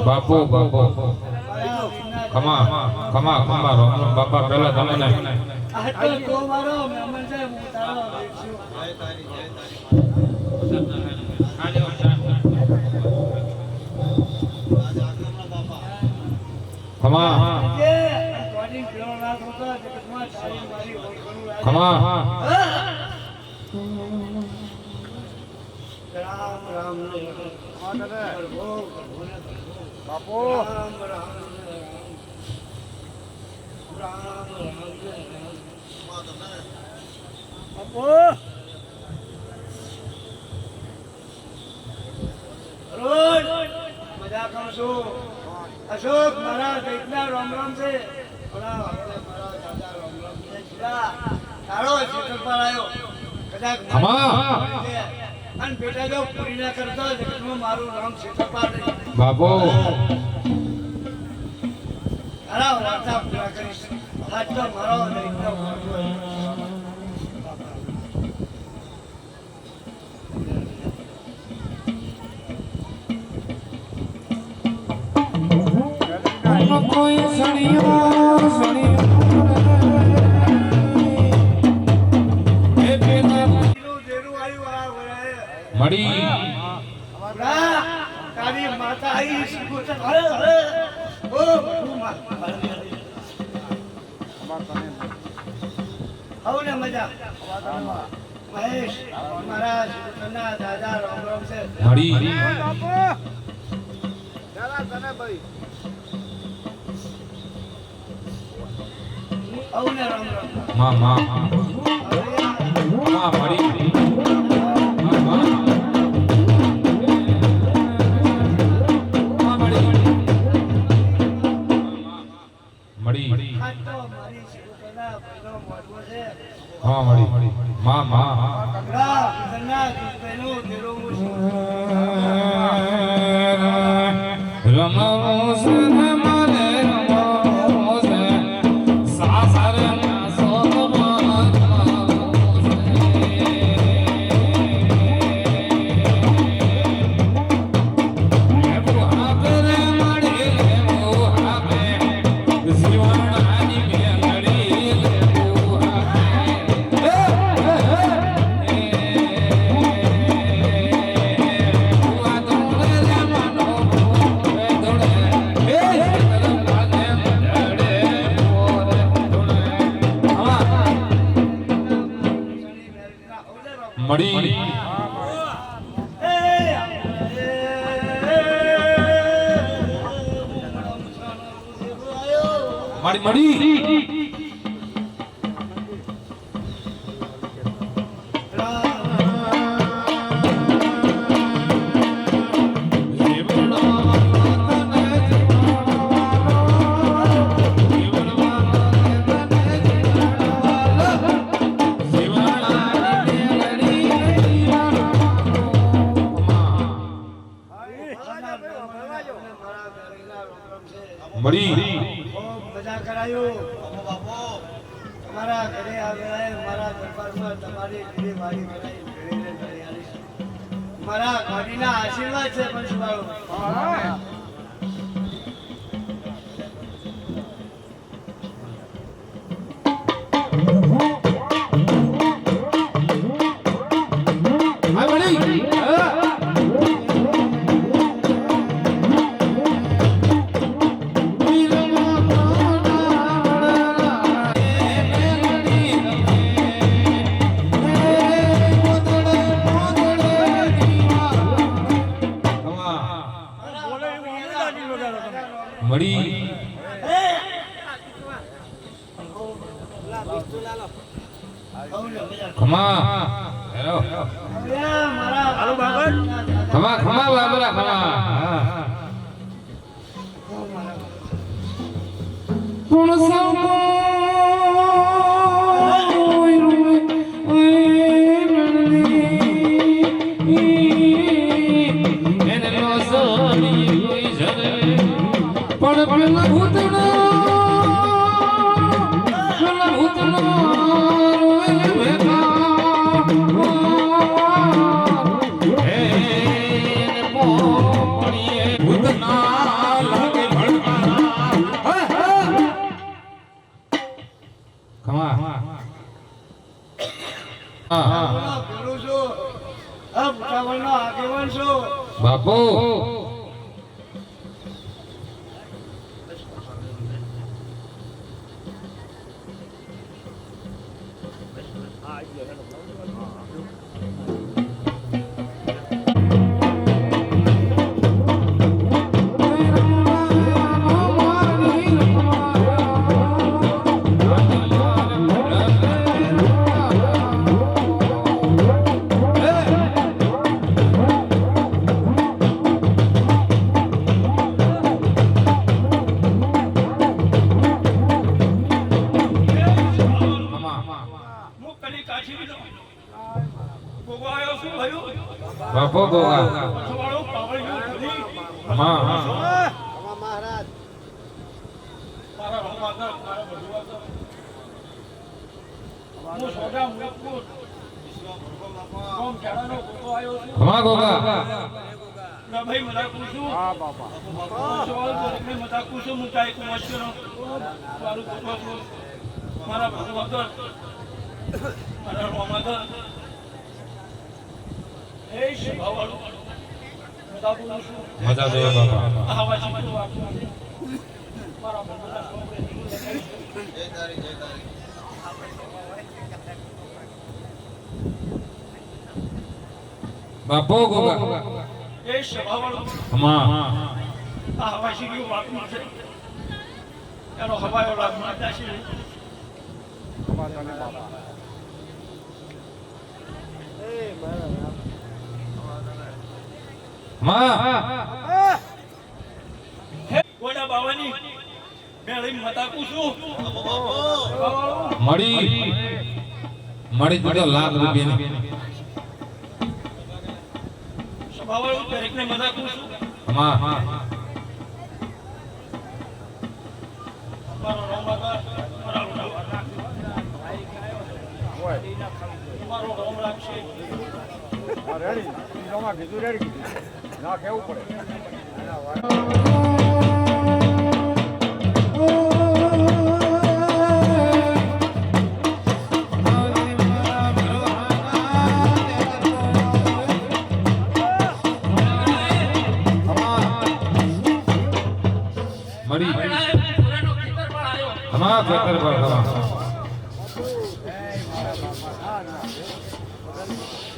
બાપુ બાપુ ખમા ખમા ખમા રોમ રોમ બાપા પહેલા તમને ખમા ખમા બાપુ મજા કરું છું અશોક મારા દૈતના રામ રામ છે તારો ચેતરપાલ આવ્યો કદાચ અને બેટા જો પૂરી ના કરતો જગતમાં મારું નામ ચેતરપાલ બાપુ તારા વાર્તા પૂરા કરીશ આજ તો મારો દૈતનો કોઈ સણિયો સણિયો મળી તારી માતા આવી શીખોતર હવે મજા મહેશ મારા શીખોતરના દાદા રામ રામ છે મળી તને ભાઈ હવે રામ રામ માં માં માં મળી हाँ मड़ी माँ माँ મળી મળી મળી મજા કરાયું તમારા ઘરે આવેલા મારા દરબારમાં તમારી ઘરે વારી કરાઈ ઘરે ઘરે આવી મારા ગાડીના આશીર્વાદ છે પંચવાળો મળી ખમા હેલો ખમા ખમા બાબરા ખમા કોણ સૌ બાપુ બાપુ ગોગા હા હા મહારાજ ખમા ગોગા ભાઈ મજા કુશું હા બાપા મજા કુશું મુકાય કુમસ્યો મારું ભગવાન મારા ભગવાન મારા રોમાદર એ શિવાવાળો મજા કુશું મજા દે બાપા આવા જીતો મારા ભગવાન જય તારી બાપુ ગોગા એ શિવાવાળો ખમા આ હવા શીખ્યું વાતમાં છે એનો હવાયો લાગ માતા છે માં ગોડા બાવાની મેળી મતા કુશું મળી મળી તો લાખ રૂપિયાની સભાવાળું દરેકને મજા કુશું ખમા મારો રોમાદર મારો રોમ રાખશે મળી ખમા ખેતર પર ખમા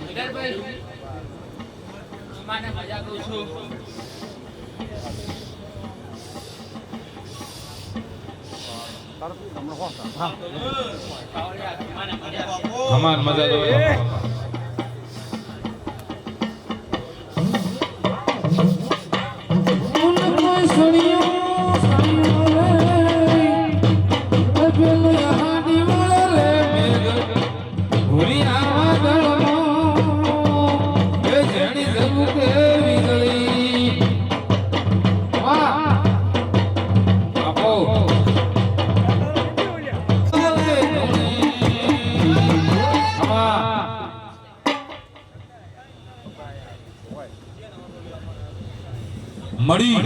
વિરાટભાઈ, માને મજા કરું છું. ખમા મજા દો મળી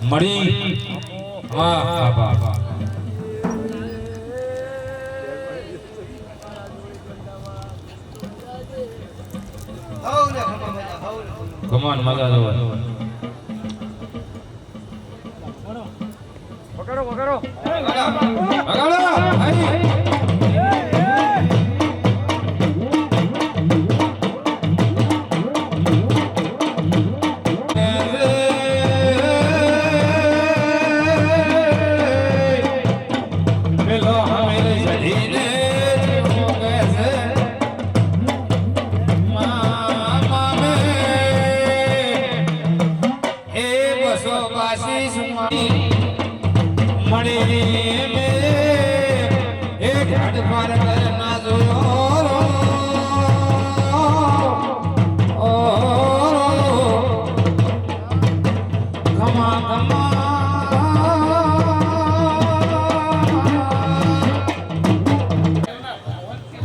મળી વાહ વાહ વાહ કમાન મજા દો વગાડો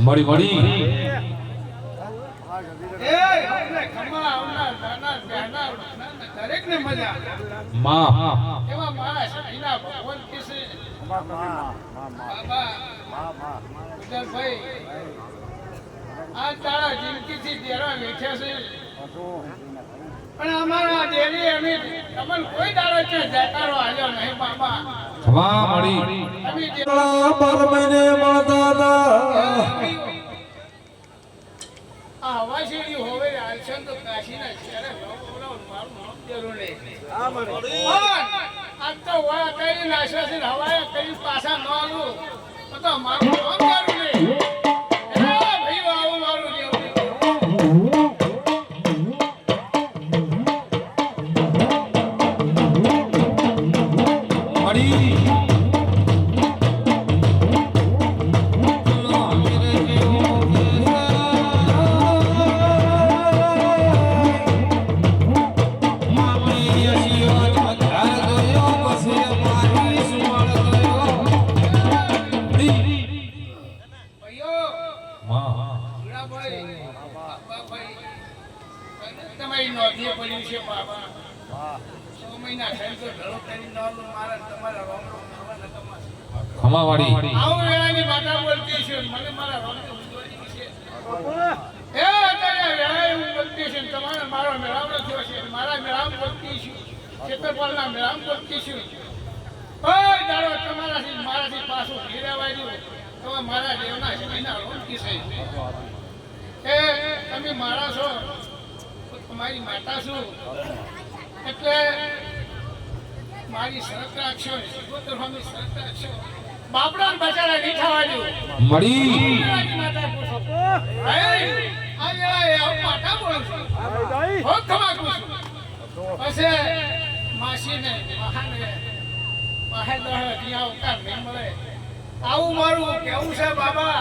મળી મળી દરેકને મજા માં એવા મારા શરીરના ભગવાન કિસે બાબા વિઠ્ઠલભાઈ આ તારા જિંદગીથી દેરા બેઠ્યા છે પણ અમારા દેરી અમે તમને કોઈ દાડો છે જતારો આવ્યો નહીં બાબા ખમા મળી અમે પર મને માતા આ હવા શેરી હોવે આલશન તો કાશીના શહેરે મારું નામ દેરું નહીં આજ તો વાય કરી નાખ્યો છે હવાએ કરી પાછા ન આવું તો મારું નામ દેરું નહીં ભાઈ આવું મારું દેવું મળી તમારી નોંધીએ પડ્યું છે બાબા 6 મહિના થઈ તો ઢળો કરી નોંધ મારા તમારા રોમ ખમા વાળી આવું વેળાની વાતા બોલતી છે મને મારા રોમ બોલતી છે એ અત્યારે વેળાએ હું બોલતી છે તમારે મારો મેળાવડો થયો છે મારા મેળામ બોલતી છું ખેતરપાલના મેળામ બોલતી છું ઓય દાડો તમારાથી મારાથી પાછું ઘેરાવાયું તો મારા દેવના સમયના રોમ કિસે એ તમે મારા છો તમારી માતા છું એટલે મારી શરત રાખશો શિકોતરફાની શરત રાખશો બાપડા બચારા નહીં થવા દો મળી માતા પૂછો આ વેળાએ આવું માતા બોલો છું હો ખમા પૂછું પછી માસીને મહાને મહે દોહે દિયા ઉતાર નહીં મળે આવું મારું કેવું છે બાબા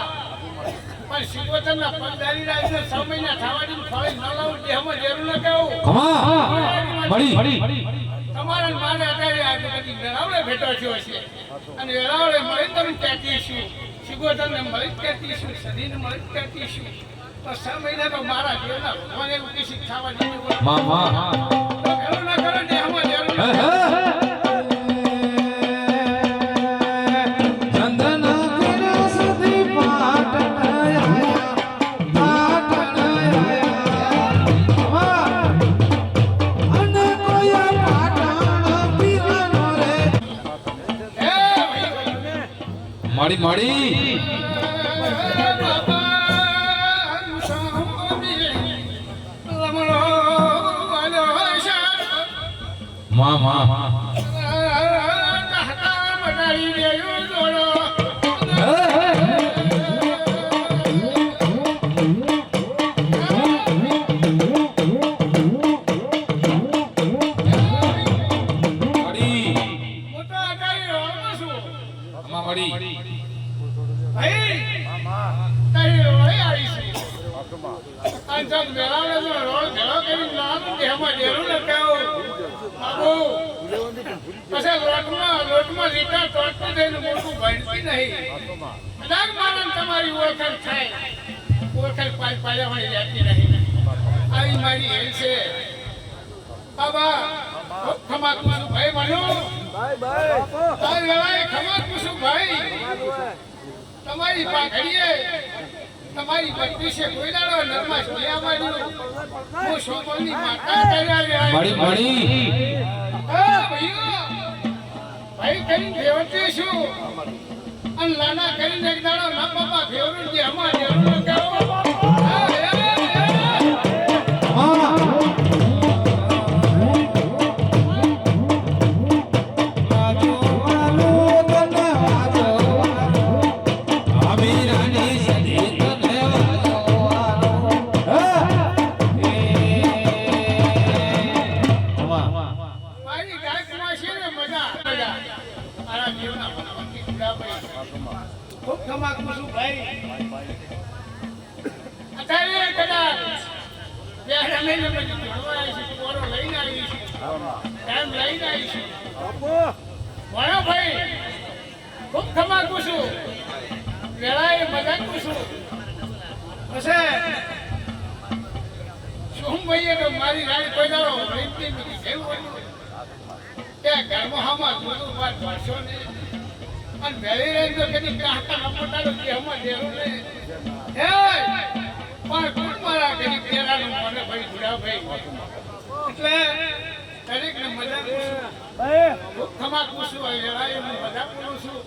પણ શિકોતરના પંદારી રાખીને 6 મહિના થવાની ફળી ન લાવું દેહમાં જરૂર ન કેવું ખમા મળી તમારા માને અત્યારે આ બધી વેરાવળે ભેટો થયો છે અને વેરાવળે મળી તમે કહેતી છું શિકોતરને મળી કહેતી છું સદીને મળી કહેતી છું તો 6 મહિના તો મારા દેવના ભગવાને એવું કે શીખાવા દીધું માં તો ઘણું ના કરો દેહમાં જરૂર માડી માડી માં માં તમારી ઓળખાણ થાય ઓળખાણ પાડ્યા હોય રહેતી નહીં આવી મારી હેલ છે બાબા ખમા કુસુ ભાઈ બન્યો ખમા કુસુ ભાઈ તમારી પાઘડીએ તમારી બત્તી છે કોઈ દાડો નરમાશ ગયા માંડ્યો હું શોભની માતા કર્યા માડી માડી ભાઈ કરીને ફેવરતી છું અને લાના કરીને એક દાડો ના બાપા ફેવરું જે અમાર જરૂર કહો મારી રાણી કોઈ દાડો ત્યાં ઘરમાં હમા બધું વાત ભરશો ને અને વહેલી રહી તો કદી કાકા નપટાડો કે હમા દેરું ને પણ કોણ મારા કદી પેરાનું મને ભાઈ જોડા ભાઈ એટલે દરેકને મજા પૂછું ખમા પૂછું વેળાએ હું મજા પૂછું છું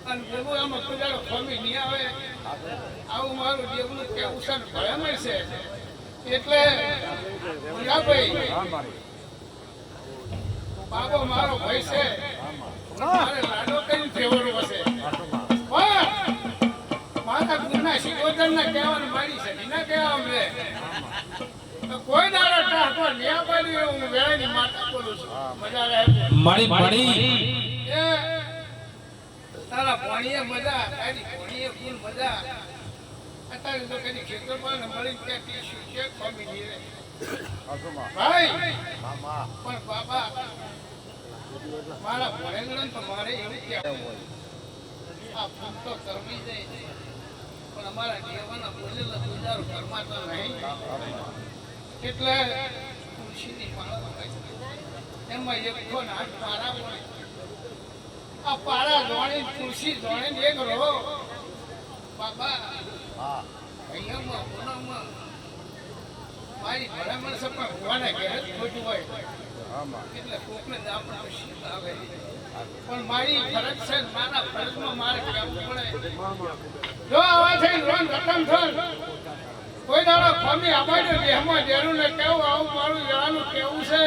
અને ભેગું આમાં કોઈ દાડો ખમી નહીં આવે આવું મારું દેવનું કેવું છે ભલે મળશે એટલે ભાઈ બાબો મારો ભાઈ છે મારે લાડો કઈ ફેવરું હશે મારા ગુના શિકોતરના કહેવાનું મારી છે ના કહેવા અમને કોઈ દાડો ટાકો ન્યા પાડી હું વેળાની માતા બોલું છું મજા રહે માડી માડી તારા પાણીએ મજા તારી પાણીએ ફૂલ મજા અત્યારે તો કદી ખેતરમાં મળી ત્યાં ટીસ્યુ છે ખમી નહીં રહે ભાઈ પણ બાબા મારા ભણેલા તો મારે એવું કહેવું આ ફૂલ તો કરવી જાય પણ અમારા જીવનના બોલેલા ગુજારો ઘરમાં તો નહીં એટલે તુલસીની માળા હોય એમાં એક ખોન હાથ પારા હોય આ પારા જોણી તુલસી જોણી એક રહો બાબા અહીંયામાં પૂનમમાં મારી ભલામણ છે પણ ભગવાના ઘેર જ ખોટું હોય એટલે કોકને જ આપણે શીખ આવે પણ મારી ફરજ છે મારા ફરજમાં મારે કહેવું પડે જો આવા થઈ રોન રતન થન કોઈ દાડો ખમી આબાડ્યો દેહમાં જરૂર ને કેવું આવું મારું જવાનું કેવું છે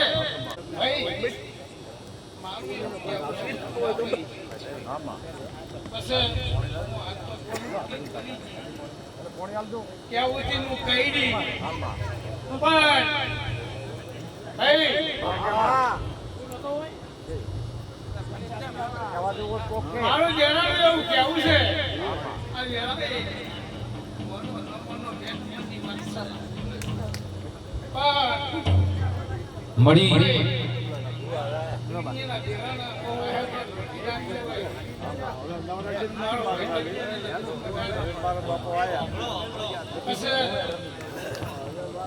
ભાઈ મારું એવું કેવું છે પછી કેવું છે હું કહી દી પણ ભાઈ મારું જણાવ્યું એવું કેવું છે મળી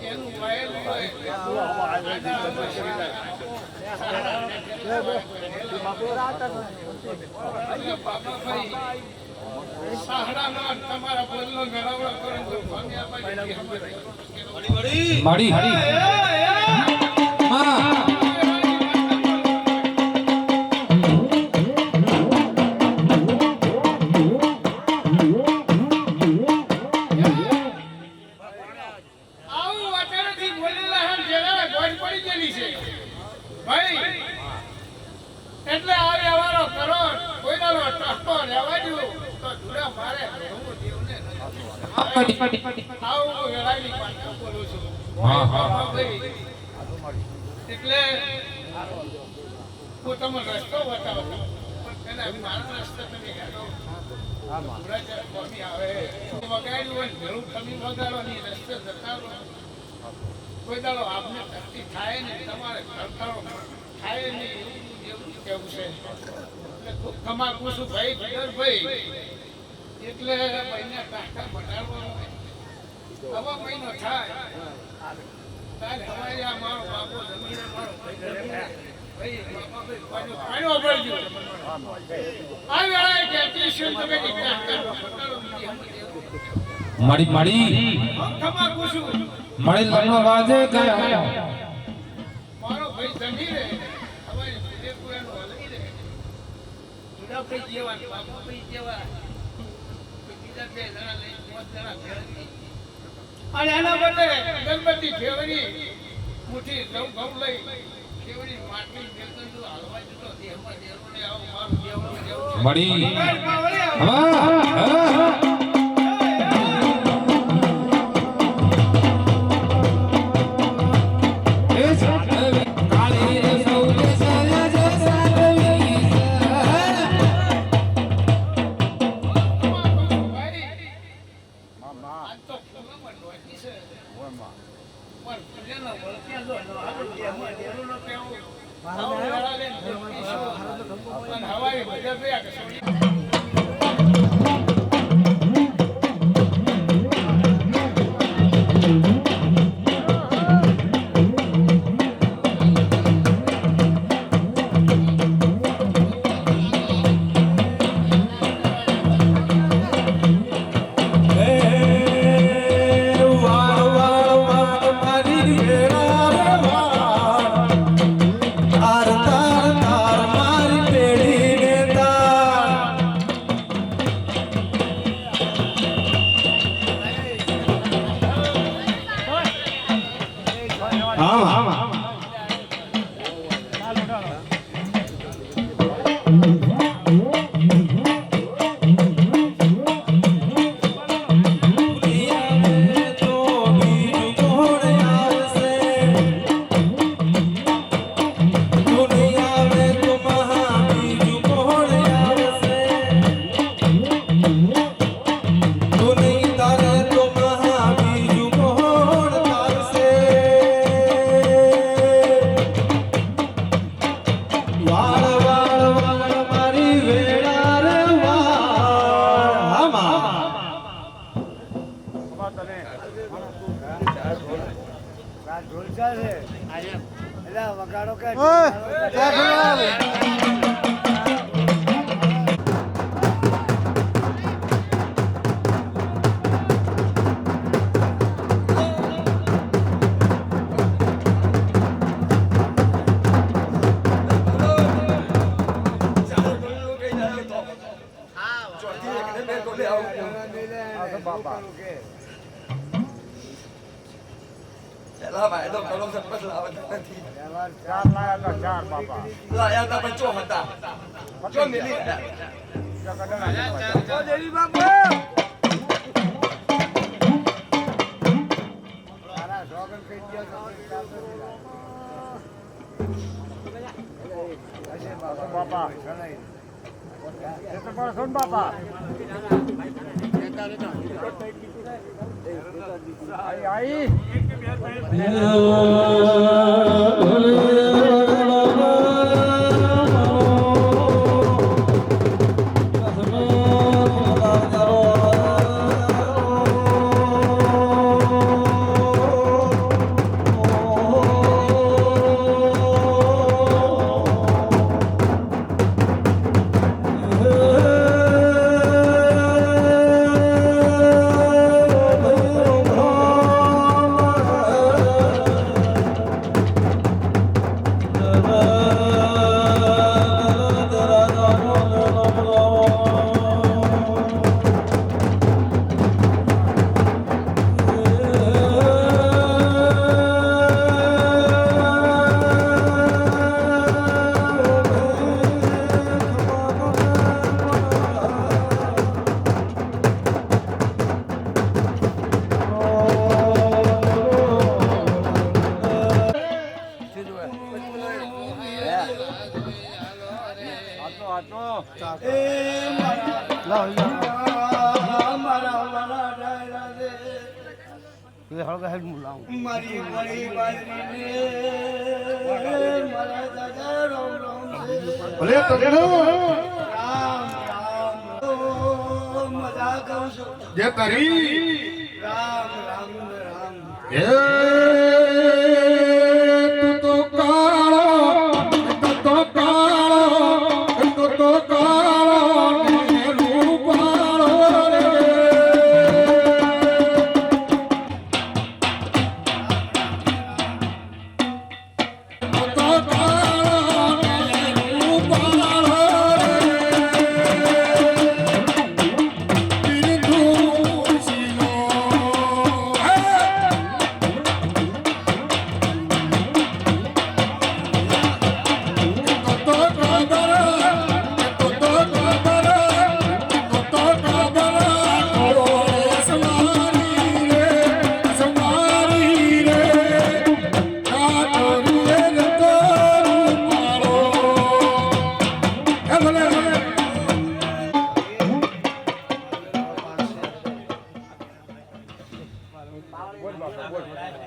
એનું વાયેલું હોય તમારા બોલનો ગરાવડો કરો તો માડી ટસમાં રહેવા દ્યો, તો ધૂળા મારે હું દેવને આવું હું વેળાની પાછળ બોલું છું. હા, હા. ભાઈ, એટલે હું તમને રસ્તો બતાવું પણ પેલા મારો રસ્તો તમે હેડો. ધૂળા જ્યારે કોમી આવે વગાડ્યું હોય ભેળું તમે વગાડો ની રસ્તે જતા રહો. કોઈ દાડો આપને તકલીફ થાય ને તમારે ઘરખાડો થાય ને એવું કેવું છે. એટલે ખૂબ તમાકુ છું ભાઈ ભાઈ એટલે ભાઈને ટાંકા બનાવવાનો હવા મહિનો થાય તારે હવાઈ આ મારો બાપો જમીને મારો ભાઈ બાપા ભાઈ પાણી વાપરજો. આ વેળાએ કહેતી છે તમે ટાંકા બનાવો મળી તમાકુ છું મળી લગ્ન વાજે ગયા મારો ભાઈ જમી રે હવે પૂરેપૂરાનું હલવી રે. જુદા ભાઈ જેવા ને બાપા ભાઈ જેવા બીજા 2 જણા લઈ 5 જણા ફેરવી અને એના બદલે ગણપતિ ફેરવી મુઠ્ઠી ઘઉં લઈ ફેરવી માટલી મેલકંદુ હાલવા જતો દેહમાં દેવને આવો મારું દેવનું દેવું છે. મળી હા હવાઈ બધા ગયા કે સોની વગાડો કે પેલા ભાઈ તો કલો સરપંચ લાવતા નથી. લાયા હતા પણ ચો હતા ચો મિલી બાપા એ મારા ડાયરા છે મારી મળી બાજરીને મારા દાદા રોમ રોમ છે ભલે તગડો રામ રામ ઓ મજા કહું છું જે તારી રામ રામ રામ એ તું તો કાળો તું તો કાળો તું તો કાળો ને રૂપાળો રે તું તો કાળો ને રૂપાળો રે તીર્થું શિલો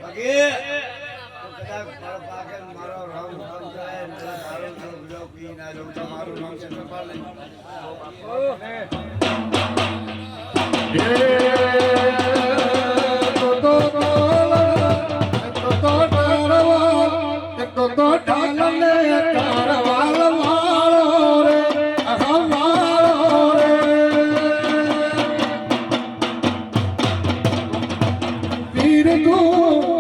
બાકી કદાચ મારો પાકે મારો રામ રામ જાય ને મારો જો પી ના જો તો મારું નામ છે કપાલ તીર્થું